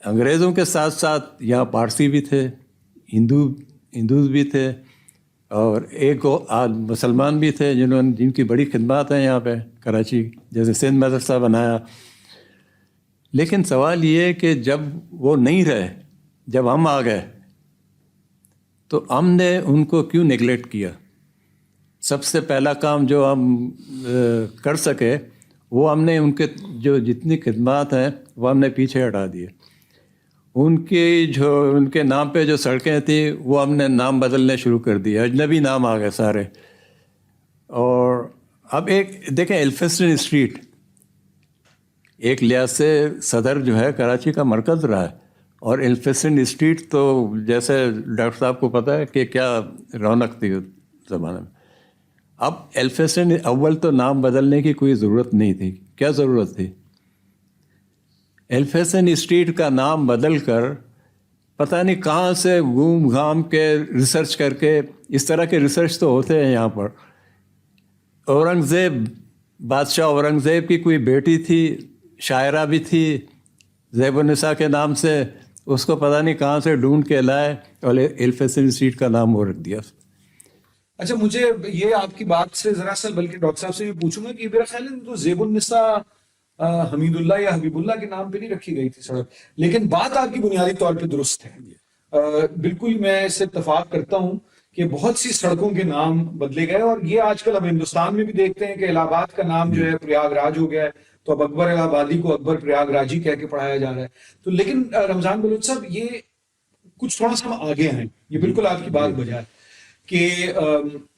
انگریزوں کے ساتھ ساتھ یہاں پارسی بھی تھے، ہندوز بھی تھے، اور ایک مسلمان بھی تھے جن کی بڑی خدمات ہیں یہاں پہ کراچی، جیسے سندھ مدرسہ بنایا. لیکن سوال یہ ہے کہ جب وہ نہیں رہے، جب ہم آ گئے، تو ہم نے ان کو کیوں نگلیکٹ کیا؟ سب سے پہلا کام جو ہم کر سکے وہ ہم نے ان کے جو جتنی خدمات ہیں وہ ہم نے پیچھے ہٹا دیے. ان کے نام پہ جو سڑکیں تھیں وہ ہم نے نام بدلنے شروع کر دیے، اجنبی نام آ گئے سارے. اور اب ایک دیکھیں ایلفسٹن اسٹریٹ ایک لحاظ سے صدر جو ہے کراچی کا مرکز رہا ہے، اور ایلفسٹن اسٹریٹ تو جیسے ڈاکٹر صاحب کو پتہ ہے کہ کیا رونق تھی اس زمانے میں. اب ایلفسٹن اول تو نام بدلنے کی کوئی ضرورت نہیں تھی. کیا ضرورت تھی؟ ایلفسٹن اسٹریٹ کا نام بدل کر پتہ نہیں کہاں سے گھوم گھام کے ریسرچ کر کے، اس طرح کے ریسرچ تو ہوتے ہیں یہاں پر. بادشاہ اورنگزیب کی کوئی بیٹی تھی، شاعرہ بھی تھی زیب النساء کے نام سے، اس کو پتہ نہیں کہاں سے ڈھونڈ کے لائے اور ایلفسٹن اسٹریٹ کا نام وہ رکھ دیا. اچھا مجھے یہ آپ کی بات سے ذرا سا بلکہ ڈاکٹر صاحب سے بھی پوچھوں گا کہ میرا خیال ہے تو زیب النساء حمید اللہ یا حبیب اللہ کے نام پہ نہیں رکھی گئی تھی سڑک، لیکن بات آپ کی بنیادی طور پہ درست ہے. بالکل میں اس سے اتفاق کرتا ہوں کہ بہت سی سڑکوں کے نام بدلے گئے، اور یہ آج کل ہم ہندوستان میں بھی دیکھتے ہیں کہ الہ آباد کا نام جو ہے پریاگ راج ہو گیا ہے، تو اب اکبر الہ آبادی کو اکبر پریاگ راجی کہہ کے پڑھایا جا رہا ہے. تو لیکن رمضان بلوچ صاحب یہ کچھ تھوڑا سا ہم آگے ہیں، یہ بالکل آپ کی بات بجا ہے کہ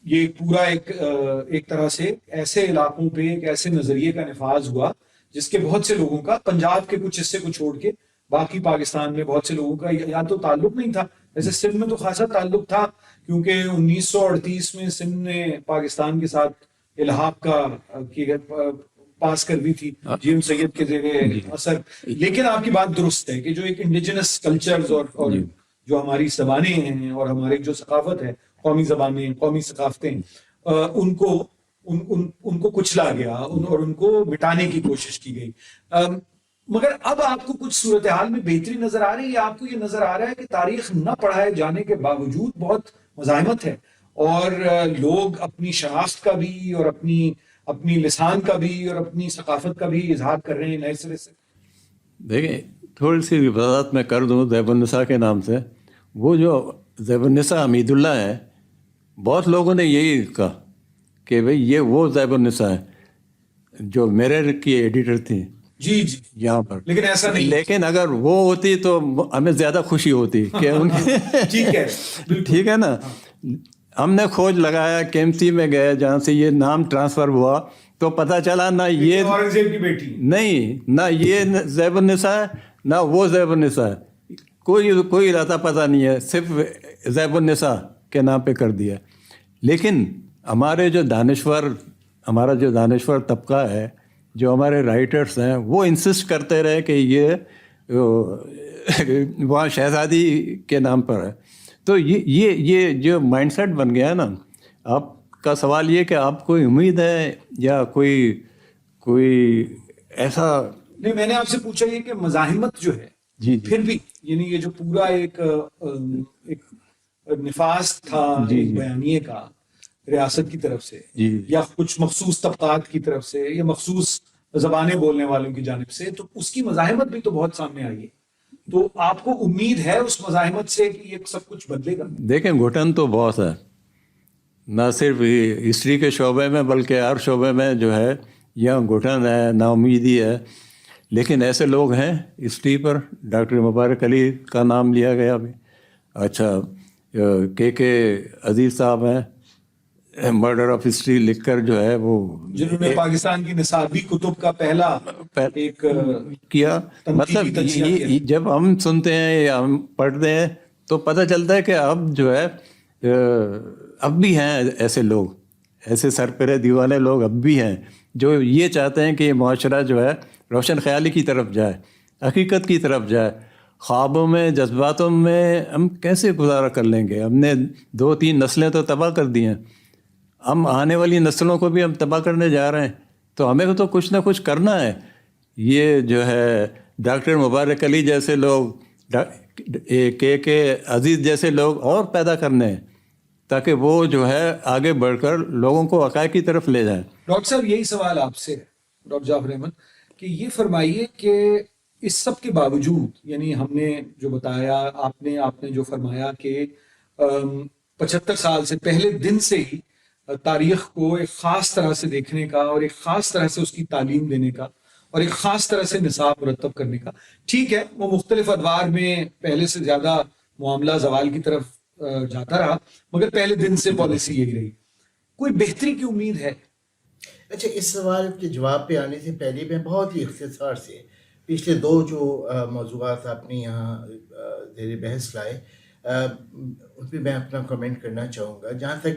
یہ پورا ایک طرح سے ایسے علاقوں پہ ایک ایسے نظریے کا نفاذ ہوا جس کے بہت سے لوگوں کا، پنجاب کے کچھ حصے کو چھوڑ کے باقی پاکستان میں بہت سے لوگوں کا یا تو تعلق نہیں تھا ایسے سندھ میں تو خاصا تعلق تھا کیونکہ 1938 میں سندھ نے پاکستان کے ساتھ الحاق کا پاس کر دی تھی جی ایم سید کے زیر اثر. لیکن آپ کی بات درست ہے کہ جو ایک انڈیجنس کلچرز اور جو ہماری زبانیں ہیں اور ہماری جو ثقافت ہے, قومی زبانیں, قومی ثقافتیں, ان کو کچلا گیا اور ان کو مٹانے کی کوشش کی گئی. مگر اب آپ کو کچھ صورتحال میں بہتری نظر آ رہی ہے, یا آپ کو یہ نظر آ رہا ہے کہ تاریخ نہ پڑھائے جانے کے باوجود بہت مزاحمت ہے اور لوگ اپنی شناخت کا بھی اور اپنی لسان کا بھی اور اپنی ثقافت کا بھی اظہار کر رہے ہیں نئے سرے سے؟ دیکھیں, تھوڑی سی وضاحت میں کر دوں زیب النساء کے نام سے. وہ جو زیب النساء حمید اللہ ہے, بہت لوگوں نے یہی کہا کہ بھئی یہ وہ زیب النساء ہے جو میرر کی ایڈیٹر تھی جی جی یہاں پر, لیکن ایسا نہیں. لیکن اگر وہ ہوتی تو ہمیں زیادہ خوشی ہوتی کہ ان ٹھیک ہے نا. ہم نے کھوج لگایا, کیمتی میں گئے جہاں سے یہ نام ٹرانسفر ہوا, تو پتہ چلا نہ یہ اورنگزیب کی بیٹی نہیں, نہ یہ زیب النساء ہے نہ وہ زیب النساء ہے, کوئی رہتا پتہ نہیں ہے, صرف زیب النساء کے نام پہ کر دیا. لیکن ہمارا جو دانشور طبقہ ہے, جو ہمارے رائٹرس ہیں, وہ انسسٹ کرتے رہے کہ یہ وہاں شہزادی کے نام پر ہے. تو یہ جو مائنڈ سیٹ بن گیا ہے نا. آپ کا سوال یہ کہ آپ کوئی امید ہے یا کوئی ایسا نہیں, میں نے آپ سے پوچھا یہ کہ مزاحمت جو ہے جی پھر بھی, یعنی یہ جو پورا ایک نفاذ تھا ایک بیانیے کا ریاست کی طرف سے یا کچھ مخصوص طبقات کی طرف سے یا مخصوص زبانیں بولنے والوں کی جانب سے, تو اس کی مزاحمت بھی تو بہت سامنے آئی ہے. تو آپ کو امید ہے اس مزاحمت سے کہ یہ سب کچھ بدلے گا؟ دیکھیں, گھٹن تو بہت ہے, نہ صرف ہسٹری کے شعبے میں بلکہ ہر شعبے میں جو ہے یہاں گھٹن ہے, نا امیدی ہے. لیکن ایسے لوگ ہیں ہسٹری پر, ڈاکٹر مبارک علی کا نام لیا گیا ابھی. اچھا, کے عزیز صاحب ہیں, مرڈر آف ہسٹری لکھ کر جو ہے وہ جنہوں نے پاکستان کی نصابی کتب کا پہلا ایک کیا. مطلب جب ہم سنتے ہیں یا ہم پڑھتے ہیں تو پتہ چلتا ہے کہ اب جو ہے اب بھی ہیں ایسے لوگ, ایسے سرپرے دیوانے لوگ اب بھی ہیں جو یہ چاہتے ہیں کہ یہ معاشرہ جو ہے روشن خیالی کی طرف جائے, حقیقت کی طرف جائے. خوابوں میں, جذباتوں میں ہم کیسے گزارا کر لیں گے؟ ہم نے 2-3 نسلیں تو تباہ کر دی ہیں, ہم آنے والی نسلوں کو بھی ہم تباہ کرنے جا رہے ہیں. تو ہمیں تو کچھ نہ کچھ کرنا ہے. یہ جو ہے ڈاکٹر مبارک علی جیسے لوگ, کے عزیز جیسے لوگ اور پیدا کرنے ہیں تاکہ وہ جو ہے آگے بڑھ کر لوگوں کو حقائق کی طرف لے جائیں. ڈاکٹر صاحب, یہی سوال آپ سے ڈاکٹر جعفر احمد کہ یہ فرمائیے کہ اس سب کے باوجود, یعنی ہم نے جو بتایا, آپ نے جو فرمایا کہ 75 سال سے پہلے دن سے ہی تاریخ کو ایک خاص طرح سے دیکھنے کا اور ایک خاص طرح سے اس کی تعلیم دینے کا اور ایک خاص طرح سے نصاب مرتب کرنے کا, ٹھیک ہے وہ مختلف ادوار میں پہلے سے زیادہ معاملہ زوال کی طرف جاتا رہا, مگر پہلے دن سے پالیسی یہی رہی. کوئی بہتری کی امید ہے؟ اچھا, اس سوال کے جواب پہ آنے سے پہلے میں بہت ہی اختصار سے پچھلے 2 جو موضوعات آپ نے یہاں زیر بحث لائے ان پہ میں اپنا کمنٹ کرنا چاہوں گا. جہاں تک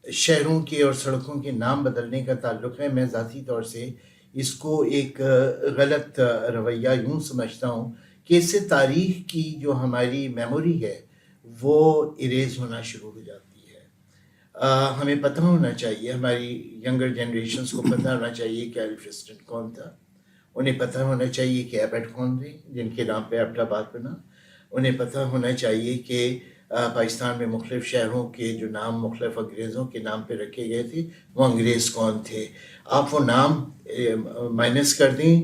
شہروں کے اور سڑکوں کے نام بدلنے کا تعلق ہے, میں ذاتی طور سے اس کو ایک غلط رویہ یوں سمجھتا ہوں کہ اس سے تاریخ کی جو ہماری میموری ہے وہ اریز ہونا شروع ہو جاتی ہے. ہمیں پتہ ہونا چاہیے, ہماری ینگر جنریشنز کو پتہ ہونا چاہیے کہ ایلف ڈسٹن کون تھا, انہیں پتہ ہونا چاہیے کہ ایبٹ کون تھے جن کے نام پہ ایبٹ آباد بنا, انہیں پتہ ہونا چاہیے کہ پاکستان میں مختلف شہروں کے جو نام مختلف انگریزوں کے نام پہ رکھے گئے تھے وہ انگریز کون تھے. آپ وہ نام مائنس کر دیں,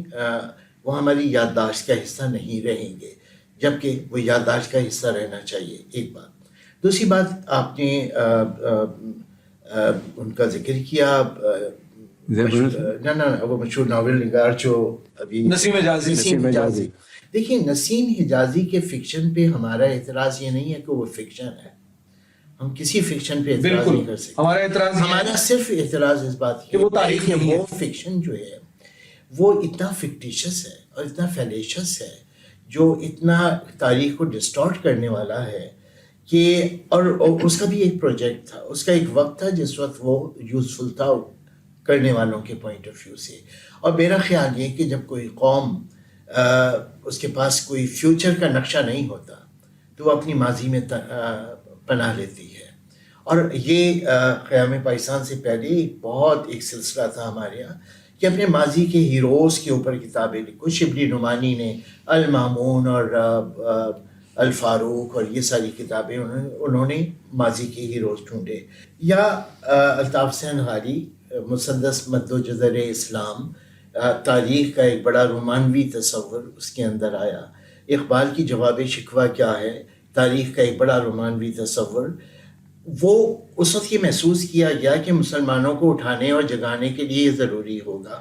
وہ ہماری یادداشت کا حصہ نہیں رہیں گے, جبکہ وہ یادداشت کا حصہ رہنا چاہیے. ایک بات. دوسری بات, آپ نے ان کا ذکر کیا, وہ مشہور ناول نگار جو ابھی نسیم حجازی. دیکھیے, نسیم حجازی کے فکشن پہ ہمارا اعتراض یہ نہیں ہے کہ وہ فکشن ہے, ہم کسی فکشن پہ اعتراض نہیں کر سکتے. ہمارا صرف اعتراض اس بات کی کہ وہ فکشن جو ہے وہ اتنا فکٹیشس ہے اور اتنا فیلیشس ہے, جو اتنا تاریخ کو ڈسٹارٹ کرنے والا ہے کہ اور اس کا بھی ایک پروجیکٹ تھا, اس کا ایک وقت تھا جس وقت وہ یوزفل تھا کرنے والوں کے پوائنٹ آف ویو سے. اور میرا خیال یہ کہ جب کوئی قوم اس کے پاس کوئی فیوچر کا نقشہ نہیں ہوتا تو وہ اپنی ماضی میں پناہ لیتی ہے. اور یہ قیام پاکستان سے پہلے بہت ایک سلسلہ تھا ہمارے یہاں کہ اپنے ماضی کے ہیروز کے اوپر کتابیں لکھو. شبلی نعمانی نے المامون اور الفاروق اور یہ ساری کتابیں انہوں نے ماضی کے ہیروز ڈھونڈے. یا الطاف حسین غالي مسدس مد و جزر اسلام, تاریخ کا ایک بڑا رومانوی تصور اس کے اندر آیا. اقبال کی جواب شکوہ کیا ہے, تاریخ کا ایک بڑا رومانوی تصور. وہ اس وقت یہ محسوس کیا گیا کہ مسلمانوں کو اٹھانے اور جگانے کے لیے یہ ضروری ہوگا,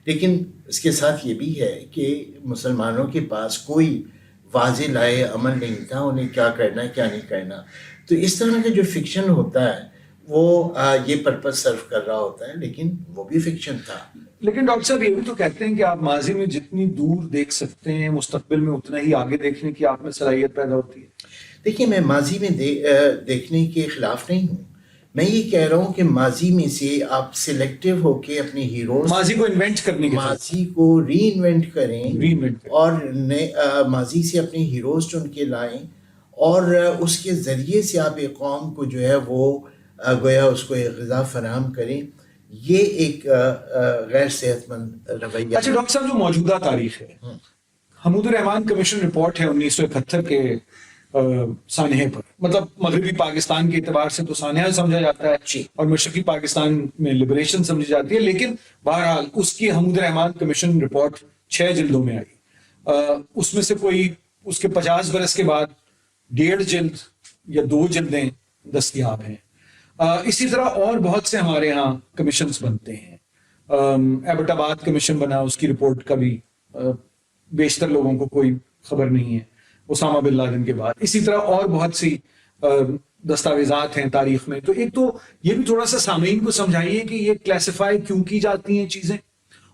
لیکن اس کے ساتھ یہ بھی ہے کہ مسلمانوں کے پاس کوئی واضح لائے عمل نہیں تھا انہیں کیا کرنا کیا نہیں کرنا. تو اس طرح کا جو فکشن ہوتا ہے وہ یہ پرپس سرو کر رہا ہوتا ہے, لیکن وہ بھی فکشن تھا. لیکن ڈاکٹر صاحب یہ بھی تو کہتے ہیں کہ آپ ماضی میں جتنی دور دیکھ سکتے ہیں مستقبل میں اتنا ہی آگے دیکھنے کی آپ میں صلاحیت پیدا ہوتی ہے. دیکھیے میں ماضی میں دیکھنے کے خلاف نہیں ہوں, میں یہ کہہ رہا ہوں کہ ماضی میں سے آپ سلیکٹیو ہو کے اپنے ہیروز, ماضی کو انوینٹ کرنے کے, ماضی کو ری انوینٹ کریں اور ماضی سے اپنے ہیروز چن کے لائیں اور اس کے ذریعے سے آپ ایک قوم کو جو ہے وہ گویا اس کو ایک غذا فراہم کریں. یہ ایک غیر صحت مند رویہ. اچھا ڈاکٹر صاحب, جو موجودہ تاریخ ہے, حمود الرحمان کمیشن رپورٹ ہے 1971 کے سانحے پر, مطلب مغربی پاکستان کے اعتبار سے تو سانحہ سمجھا جاتا ہے اور مشرقی پاکستان میں لبریشن سمجھی جاتی ہے, لیکن بہرحال اس کی حمود الرحمان کمیشن رپورٹ 6 جلدوں میں آئی. اس میں سے کوئی اس کے 50 برس کے بعد 1.5 جلد یا 2 جلدیں دستیاب ہیں. اسی طرح اور بہت سے ہمارے ہاں کمیشنز بنتے ہیں. ایبٹ آباد کمیشن بنا, اس کی رپورٹ کا بھی بیشتر لوگوں کو کوئی خبر نہیں ہے اسامہ بن لادن کے بعد. اسی طرح اور بہت سی دستاویزات ہیں تاریخ میں. تو ایک تو یہ بھی تھوڑا سا سامعین کو سمجھائیے کہ یہ کلاسیفائی کیوں کی جاتی ہیں چیزیں,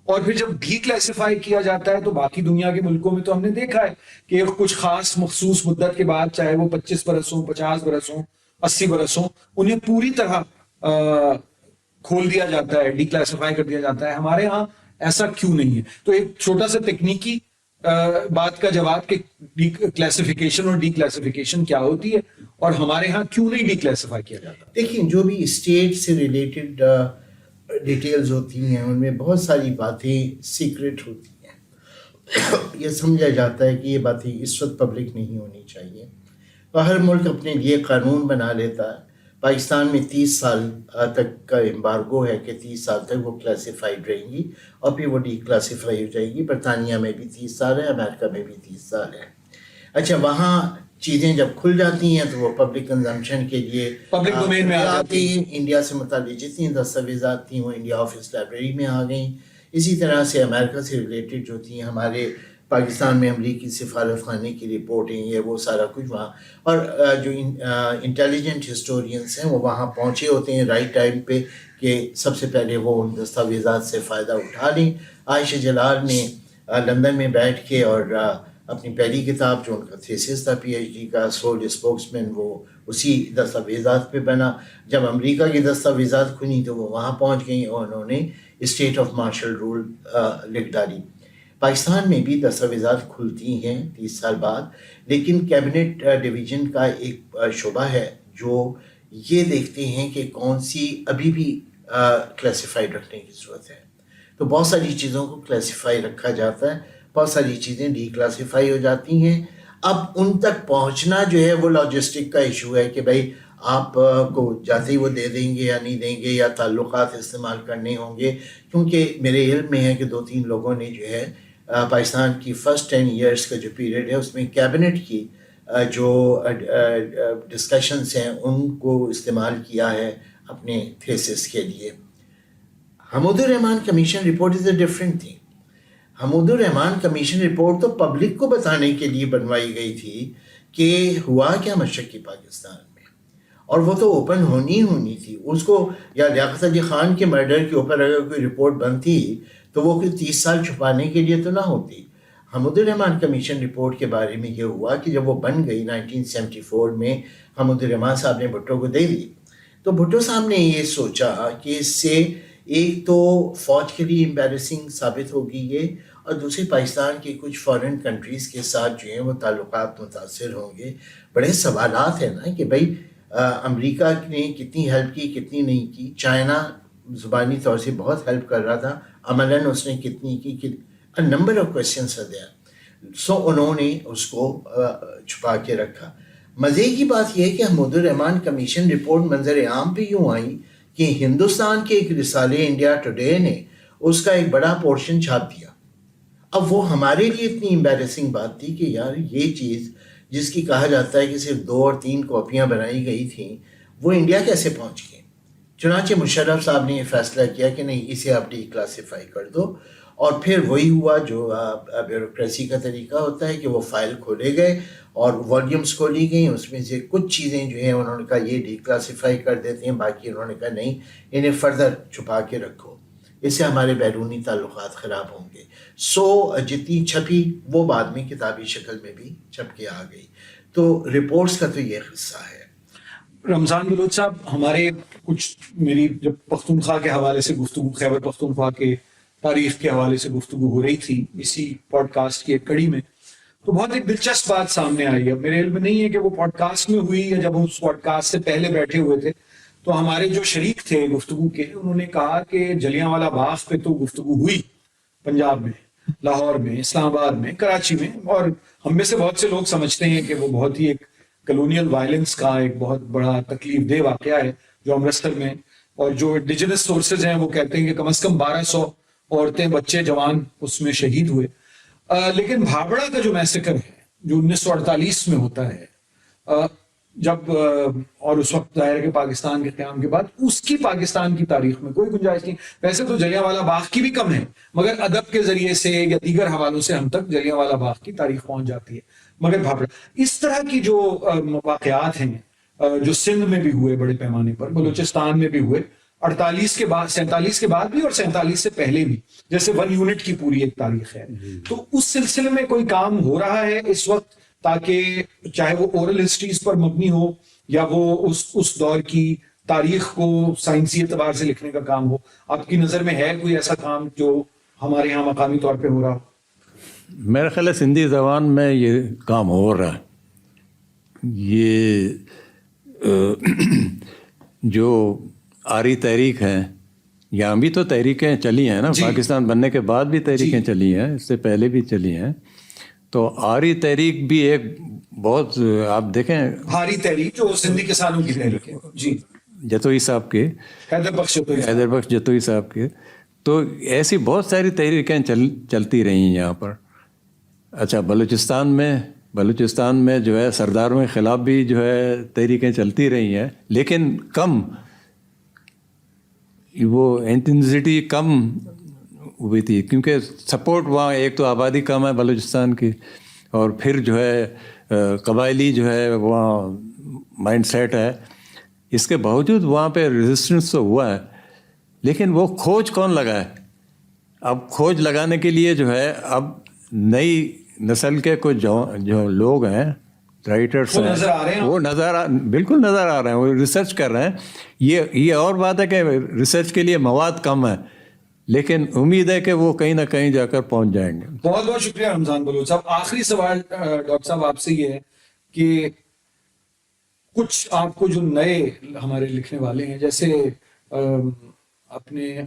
اور پھر جب ڈی کلاسیفائی کیا جاتا ہے تو باقی دنیا کے ملکوں میں تو ہم نے دیکھا ہے کہ کچھ خاص مخصوص مدت کے بعد, چاہے وہ 25 برس ہوں, 50 برس ہوں, 80 برس ہوں, انہیں پوری طرح کھول دیا جاتا ہے, ڈی کلاسیفائی کر دیا جاتا ہے. ہمارے ہاں ایسا کیوں نہیں ہے؟ تو ایک چھوٹا سا تکنیکی بات کا جواب کہ ڈی کلاسیفیکیشن اور ڈی کلاسیفیکیشن کیا ہوتی ہے اور ہمارے ہاں کیوں نہیں ڈی کلاسیفائی کیا جاتا. دیکھیں, جو بھی اسٹیٹ سے ریلیٹڈ ڈیٹیلز ہوتی ہیں ان میں بہت ساری باتیں سیکرٹ ہوتی ہیں. یہ سمجھا جاتا ہے کہ یہ باتیں اس وقت پبلک نہیں ہونی چاہیے. ہر ملک اپنے لیے قانون بنا لیتا ہے. پاکستان میں 30 سال تک کا امبارگو ہے کہ 30 سال تک وہ کلاسیفائڈ رہیں گی اور پھر وہ ڈی کلاسیفائی ہو جائے گی. برطانیہ میں بھی 30 سال ہے, امریکہ میں بھی 30 سال ہے. اچھا, وہاں چیزیں جب کھل جاتی ہیں تو وہ پبلک کنزمپشن کے لیے پبلک ڈومین میں آتی ہیں. انڈیا سے متعلق جتنی دستاویزات تھیں وہ انڈیا آفس لائبریری میں آ گئیں. اسی طرح سے امریکہ سے ریلیٹڈ جو تھیں, ہمارے پاکستان میں امریکی سفارت خانے کی رپورٹیں, یہ وہ سارا کچھ وہاں, اور جو انٹیلیجنٹ ہسٹورینس ہیں وہ وہاں پہنچے ہوتے ہیں رائٹ ٹائم پہ کہ سب سے پہلے وہ ان دستاویزات سے فائدہ اٹھا لیں. عائشہ جلال نے لندن میں بیٹھ کے اور اپنی پہلی کتاب جو ان کا تھیسس تھا پی ایچ ڈی کا, سول اسپوکس مین, وہ اسی دستاویزات پہ بنا. جب امریکہ کی دستاویزات کھلی تو وہ وہاں پہنچ گئیں اور انہوں نے اسٹیٹ آف مارشل رول لکھ ڈالی. پاکستان میں بھی دستاویزات کھلتی ہیں 30 سال بعد, لیکن کیبنٹ ڈویژن کا ایک شعبہ ہے جو یہ دیکھتے ہیں کہ کون سی ابھی بھی کلاسیفائڈ رکھنے کی ضرورت ہے. تو بہت ساری چیزوں کو کلاسیفائی رکھا جاتا ہے, بہت ساری چیزیں ڈی کلاسیفائی ہو جاتی ہیں. اب ان تک پہنچنا جو ہے وہ لاجسٹک کا ایشو ہے کہ بھائی آپ کو جاتے ہی وہ دے دیں گے یا نہیں دیں گے, یا تعلقات استعمال کرنے ہوں گے. کیونکہ میرے علم میں ہے کہ 2-3 لوگوں نے جو ہے پاکستان کی فرسٹ 10 ایئرس کا جو پیریڈ ہے اس میں کیبنٹ کی جو ڈسکشنز ہیں ان کو استعمال کیا ہے اپنے تھیسس کے لیے. Hamoodur Rahman commission report is a different thing. Hamoodur Rahman commission report تو پبلک کو بتانے کے لیے بنوائی گئی تھی کہ ہوا کیا مشرقی پاکستان میں, اور وہ تو اوپن ہونی تھی. اس کو یا لیاقت علی خان کے مرڈر کے اوپر اگر کوئی رپورٹ بنتی تو وہ کوئی 30 سال چھپانے کے لیے تو نہ ہوتی. حمود الرحمن کمیشن رپورٹ کے بارے میں یہ ہوا کہ جب وہ بن گئی 1974 میں، حمود الرحمن صاحب نے بھٹو کو دے دی، تو بھٹو صاحب نے یہ سوچا کہ اس سے ایک تو فوج کے لیے امبیرسنگ ثابت ہوگی یہ، اور دوسری پاکستان کی کچھ فارن کنٹریز کے ساتھ جو ہیں وہ تعلقات متاثر ہوں گے۔ بڑے سوالات ہیں نا کہ بھائی امریکہ نے کتنی ہیلپ کی، کتنی نہیں کی، چائنا زبانی طور سے بہت ہیلپ کر رہا تھا، عملاً اس نے کتنی کی، number of questions are there. So انہوں نے اس کو چھپا کے رکھا۔ مزے کی بات یہ ہے کہ حمود الرحمن کمیشن رپورٹ منظر عام پہ یوں آئی کہ ہندوستان کے ایک رسالے انڈیا ٹوڈے نے اس کا ایک بڑا پورشن چھاپ دیا۔ اب وہ ہمارے لیے اتنی امبیرسنگ بات تھی کہ یار یہ چیز جس کی کہا جاتا ہے کہ صرف 2 اور 3 کاپیاں بنائی گئی تھیں، وہ انڈیا کیسے پہنچ گئی؟ چنانچہ مشرف صاحب نے یہ فیصلہ کیا کہ نہیں، اسے آپ ڈی کلاسیفائی کر دو، اور پھر وہی ہوا جو بیوروکریسی کا طریقہ ہوتا ہے کہ وہ فائل کھولے گئے اور والیومز کھولی گئیں، اس میں سے کچھ چیزیں جو ہیں انہوں نے کہا یہ ڈی کلاسیفائی کر دیتے ہیں، باقی انہوں نے کہا نہیں، انہیں فردر چھپا کے رکھو، اس سے ہمارے بیرونی تعلقات خراب ہوں گے۔ سو جتنی چھپی وہ بعد میں کتابی شکل میں بھی چھپ کے آ گئی۔ تو رپورٹس کا تو یہ قصہ ہے۔ رمضان بلوچ صاحب، ہمارے کچھ میری جب پختونخوا کے حوالے سے گفتگو، خیبر پختونخوا کے تاریخ کے حوالے سے گفتگو ہو رہی تھی اسی پوڈ کاسٹ کی ایک کڑی میں، تو بہت ایک دلچسپ بات سامنے آئی ہے۔ میرے علم میں نہیں ہے کہ وہ پوڈ کاسٹ میں ہوئی یا جب ہم اس پوڈ کاسٹ سے پہلے بیٹھے ہوئے تھے، تو ہمارے جو شریک تھے گفتگو کے، انہوں نے کہا کہ جلیانوالہ باغ پہ تو گفتگو ہوئی پنجاب میں، لاہور میں، اسلام آباد میں، کراچی میں، اور ہم میں سے بہت سے لوگ سمجھتے ہیں کہ وہ بہت ہی ایک کلونیل وائلنس کا ایک بہت بڑا تکلیف دہ واقعہ ہے جو امرتسر میں، اور جو انڈیجنس سورسز ہیں وہ کہتے ہیں کہ کم از کم 1200 عورتیں، بچے، جوان اس میں شہید ہوئے۔ لیکن بھابڑا کا جو میسیکر ہے جو 1948 میں ہوتا ہے، جب اور اس وقت ظاہر ہے کہ پاکستان کے قیام کے بعد اس کی پاکستان کی تاریخ میں کوئی گنجائش نہیں۔ ویسے تو جلیانوالہ باغ کی بھی کم ہے، مگر ادب کے ذریعے سے یا دیگر حوالوں سے ہم تک جلیانوالہ باغ کی تاریخ پہنچ جاتی ہے، مگر بھابڑا اس طرح کی جو واقعات ہیں جو سندھ میں بھی ہوئے بڑے پیمانے پر، بلوچستان میں بھی ہوئے 48 کے بعد، 47 کے بعد بھی اور 47 سے پہلے بھی، جیسے 1 یونٹ کی پوری ایک تاریخ ہے، تو اس سلسلے میں کوئی کام ہو رہا ہے اس وقت تاکہ چاہے وہ اورل ہسٹریز پر مبنی ہو یا وہ اس دور کی تاریخ کو سائنسی اعتبار سے لکھنے کا کام ہو؟ آپ کی نظر میں ہے کوئی ایسا کام جو ہمارے ہاں مقامی طور پہ ہو رہا ہو؟ میرا خیال ہے سندھی زبان میں یہ کام ہو رہا ہے۔ یہ جو آری تحریک ہے، یہاں بھی تو تحریکیں چلی ہیں نا، پاکستان بننے کے بعد بھی تحریکیں چلی ہیں، اس سے پہلے بھی چلی ہیں۔ تو آری تحریک بھی ایک بہت، آپ دیکھیں آری تحریک جو سندھی کسانوں کی تحریک ہے، جی، جتوئی صاحب کے، حیدر بخش جتوئی صاحب کے، تو ایسی بہت ساری تحریکیں چلتی رہی ہیں یہاں پر۔ اچھا، بلوچستان میں جو ہے سرداروں کے خلاف بھی جو ہے تحریکیں چلتی رہی ہیں، لیکن کم، وہ انٹینسٹی کم ہوئی تھی، کیونکہ سپورٹ وہاں ایک تو آبادی کم ہے بلوچستان کی، اور پھر جو ہے قبائلی جو ہے وہاں مائنڈ سیٹ ہے۔ اس کے باوجود وہاں پہ ریزسٹنس تو ہوا ہے، لیکن وہ کھوج کون لگا ہے؟ اب کھوج لگانے کے لیے جو ہے اب نئی نسل کے کچھ جو لوگ ہیں، رائٹرس ہیں، وہ بالکل نظر آ رہے ہیں، وہ ریسرچ کر رہے ہیں۔ یہ اور بات ہے کہ ریسرچ کے لیے مواد کم ہے، لیکن امید ہے کہ وہ کہیں نہ کہیں جا کر پہنچ جائیں گے۔ بہت بہت شکریہ رمضان بلوچ صاحب۔ آخری سوال ڈاکٹر صاحب آپ سے یہ ہے کہ کچھ آپ کو جو نئے ہمارے لکھنے والے ہیں، جیسے اپنے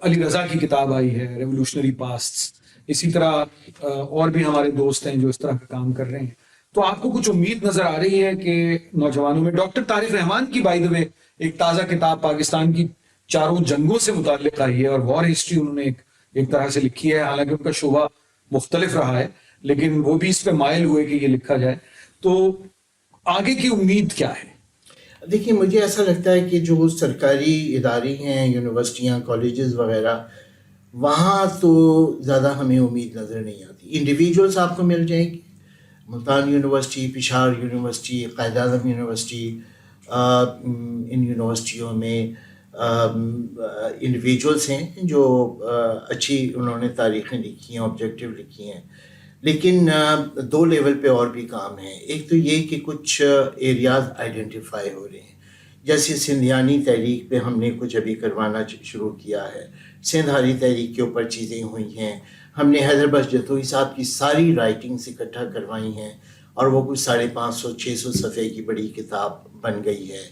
علی رضا کی کتاب آئی ہے ریولوشنری پاسٹ، اسی طرح اور بھی ہمارے دوست ہیں جو اس طرح کا کام کر رہے ہیں، تو آپ کو کچھ امید نظر آ رہی ہے کہ نوجوانوں میں؟ ڈاکٹر طارق رحمان کی بائی دا وے ایک تازہ کتاب پاکستان کی 4 جنگوں سے متعلق آئی ہے، اور وار ہسٹری انہوں نے ایک طرح سے لکھی ہے، حالانکہ ان کا شعبہ مختلف رہا ہے، لیکن وہ بھی اس پہ مائل ہوئے کہ یہ لکھا جائے۔ تو آگے کی امید کیا ہے؟ دیکھیے، مجھے ایسا لگتا ہے کہ جو سرکاری ادارے ہیں، یونیورسٹیاں، کالجز وغیرہ، وہاں تو زیادہ ہمیں امید نظر نہیں آتی۔ انڈیویجولس آپ کو مل جائیں گے، Multan university, Peshawar university, Quaid Azam university, ان یونیورسٹیوں میں انڈیویجولس ہیں جو اچھی انہوں نے تاریخیں لکھی ہیں، آبجیکٹیو لکھی ہیں، لیکن 2 لیول پہ اور بھی کام ہیں. ایک تو یہ کہ کچھ ایریاز آئیڈینٹیفائی ہو رہے ہیں، جیسے سندھیانی تحریک پہ ہم نے کچھ ابھی کروانا شروع کیا ہے، سندھاری تحریک کے اوپر چیزیں ہوئی ہیں. ہم نے حیدر بخش جتوئی صاحب کی ساری رائٹنگس اکٹھا کروائی ہیں اور وہ کچھ 550-600 صفحے کی بڑی کتاب بن گئی ہے.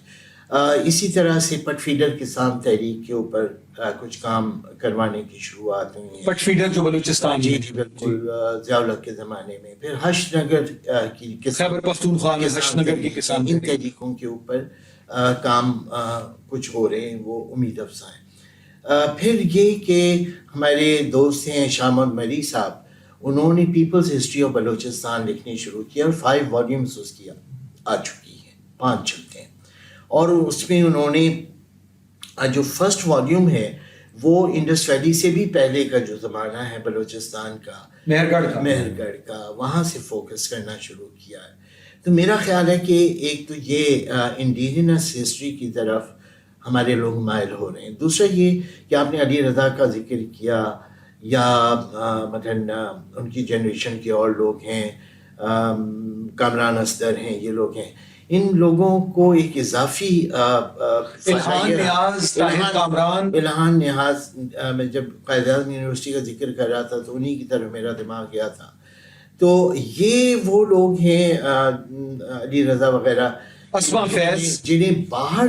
اسی طرح سے پٹ فیڈر کسان تحریک کے اوپر کچھ کام کروانے کی شروعات ہوئی ہیں. پٹ فیڈر جو بلوچستان جی بالکل ضیاء الحق کے زمانے میں. پھر حشر نگر کی خیبر پختونخوا میں حشر نگر کی کسان ان تحریکوں کے اوپر کام کچھ ہو رہے ہیں، وہ امید افزا ہیں. پھر یہ کہ ہمارے دوست ہیں شامد مری صاحب، انہوں نے پیپلز ہسٹری آف بلوچستان لکھنی شروع کیا اور 5 والیومز اس کی آ چکی ہیں، 5 چلتے ہیں. اور اس میں انہوں نے جو فرسٹ والیوم ہے وہ انڈس ویلی سے بھی پہلے کا جو زمانہ ہے بلوچستان کا، مہر گڑھ کا، وہاں سے فوکس کرنا شروع کیا ہے. تو میرا خیال ہے کہ ایک تو یہ انڈیجنس ہسٹری کی طرف ہمارے لوگ مائل ہو رہے ہیں. دوسرا یہ کہ آپ نے علی رضا کا ذکر کیا، یا مثلا ان کی جنریشن کے اور لوگ ہیں، کامران اصغر ہیں، یہ لوگ ہیں. ان لوگوں کو ایک اضافی الہان نیاز، میں جب قائد اعظم یونیورسٹی کا ذکر کر رہا تھا تو انہی کی طرف میرا دماغ گیا تھا. تو یہ وہ لوگ ہیں علی رضا وغیرہ، جنہیں باہر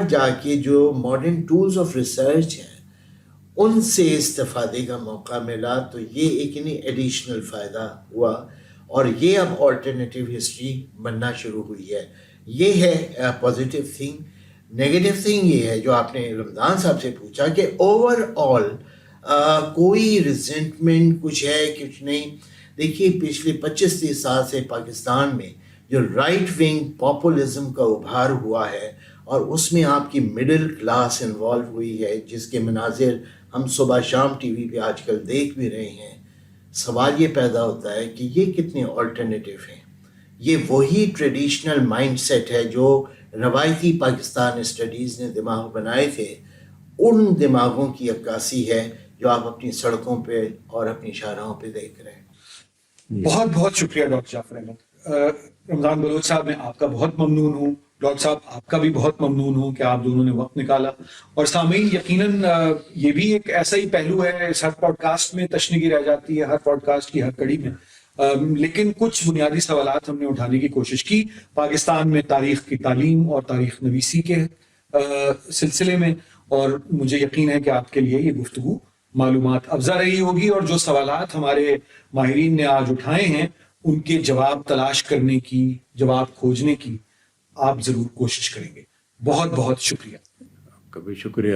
جا کے جو ماڈرن ٹولز آف ریسرچ ہیں ان سے استفادے کا موقع ملا. تو یہ ایک ایڈیشنل فائدہ ہوا اور یہ اب آلٹرنیٹیو ہسٹری بننا شروع ہوئی ہے. یہ ہے پازیٹیو تھنگ. نیگیٹو تھنگ یہ ہے جو آپ نے رمضان صاحب سے پوچھا کہ اوور آل کوئی ریزنٹمنٹ کچھ ہے کچھ نہیں. دیکھیے پچھلے 25-30 سال سے پاکستان میں جو رائٹ ونگ پاپولزم کا ابھار ہوا ہے اور اس میں آپ کی مڈل کلاس انوالو ہوئی ہے، جس کے مناظر ہم صبح شام ٹی وی پہ آج کل دیکھ بھی رہے ہیں. سوال یہ پیدا ہوتا ہے کہ یہ کتنے آلٹرنیٹیو ہیں. یہ وہی ٹریڈیشنل مائنڈ سیٹ ہے جو روایتی پاکستان اسٹڈیز نے دماغ بنائے تھے، ان دماغوں کی عکاسی ہے جو آپ اپنی سڑکوں پہ اور اپنی شاہراہوں پہ دیکھ رہے ہیں. بہت بہت شکریہ ڈاکٹر جعفر احمد. رمضان بلوچ صاحب، میں آپ کا بہت ممنون ہوں. ڈاکٹر صاحب آپ کا بھی بہت ممنون ہوں کہ آپ دونوں نے وقت نکالا. اور سامعین، یقیناً یہ بھی ایک ایسا ہی پہلو ہے، اس ہر پوڈ کاسٹ میں تشنیگی رہ جاتی ہے، ہر پوڈ کاسٹ کی ہر کڑی میں، لیکن کچھ بنیادی سوالات ہم نے اٹھانے کی کوشش کی پاکستان میں تاریخ کی تعلیم اور تاریخ نویسی کے سلسلے میں. اور مجھے یقین ہے کہ آپ کے لیے یہ گفتگو معلومات افزا رہی ہوگی، اور جو سوالات ہمارے ماہرین نے آج اٹھائے ہیں ان کے جواب تلاش کرنے کی، جواب کھوجنے کی آپ ضرور کوشش کریں گے. بہت بہت شکریہ. آپ کا بھی شکریہ.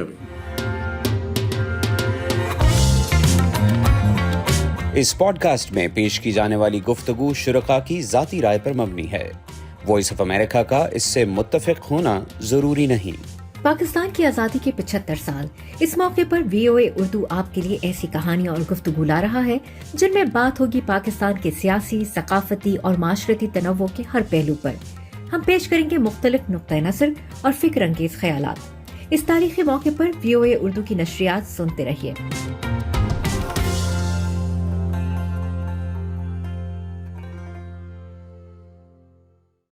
اس پوڈ کاسٹ میں پیش کی جانے والی گفتگو شرکاء کی ذاتی رائے پر مبنی ہے. وائس آف امریکہ کا اس سے متفق ہونا ضروری نہیں. پاکستان کی آزادی کے 75 سال، اس موقع پر VOA اردو آپ کے لیے ایسی کہانیاں اور گفتگو لا رہا ہے جن میں بات ہوگی پاکستان کے سیاسی، ثقافتی اور معاشرتی تنوع کے ہر پہلو پر. ہم پیش کریں گے مختلف نقطۂ نظر اور فکر انگیز خیالات. اس تاریخی موقع پر VOA اردو کی نشریات سنتے رہیے.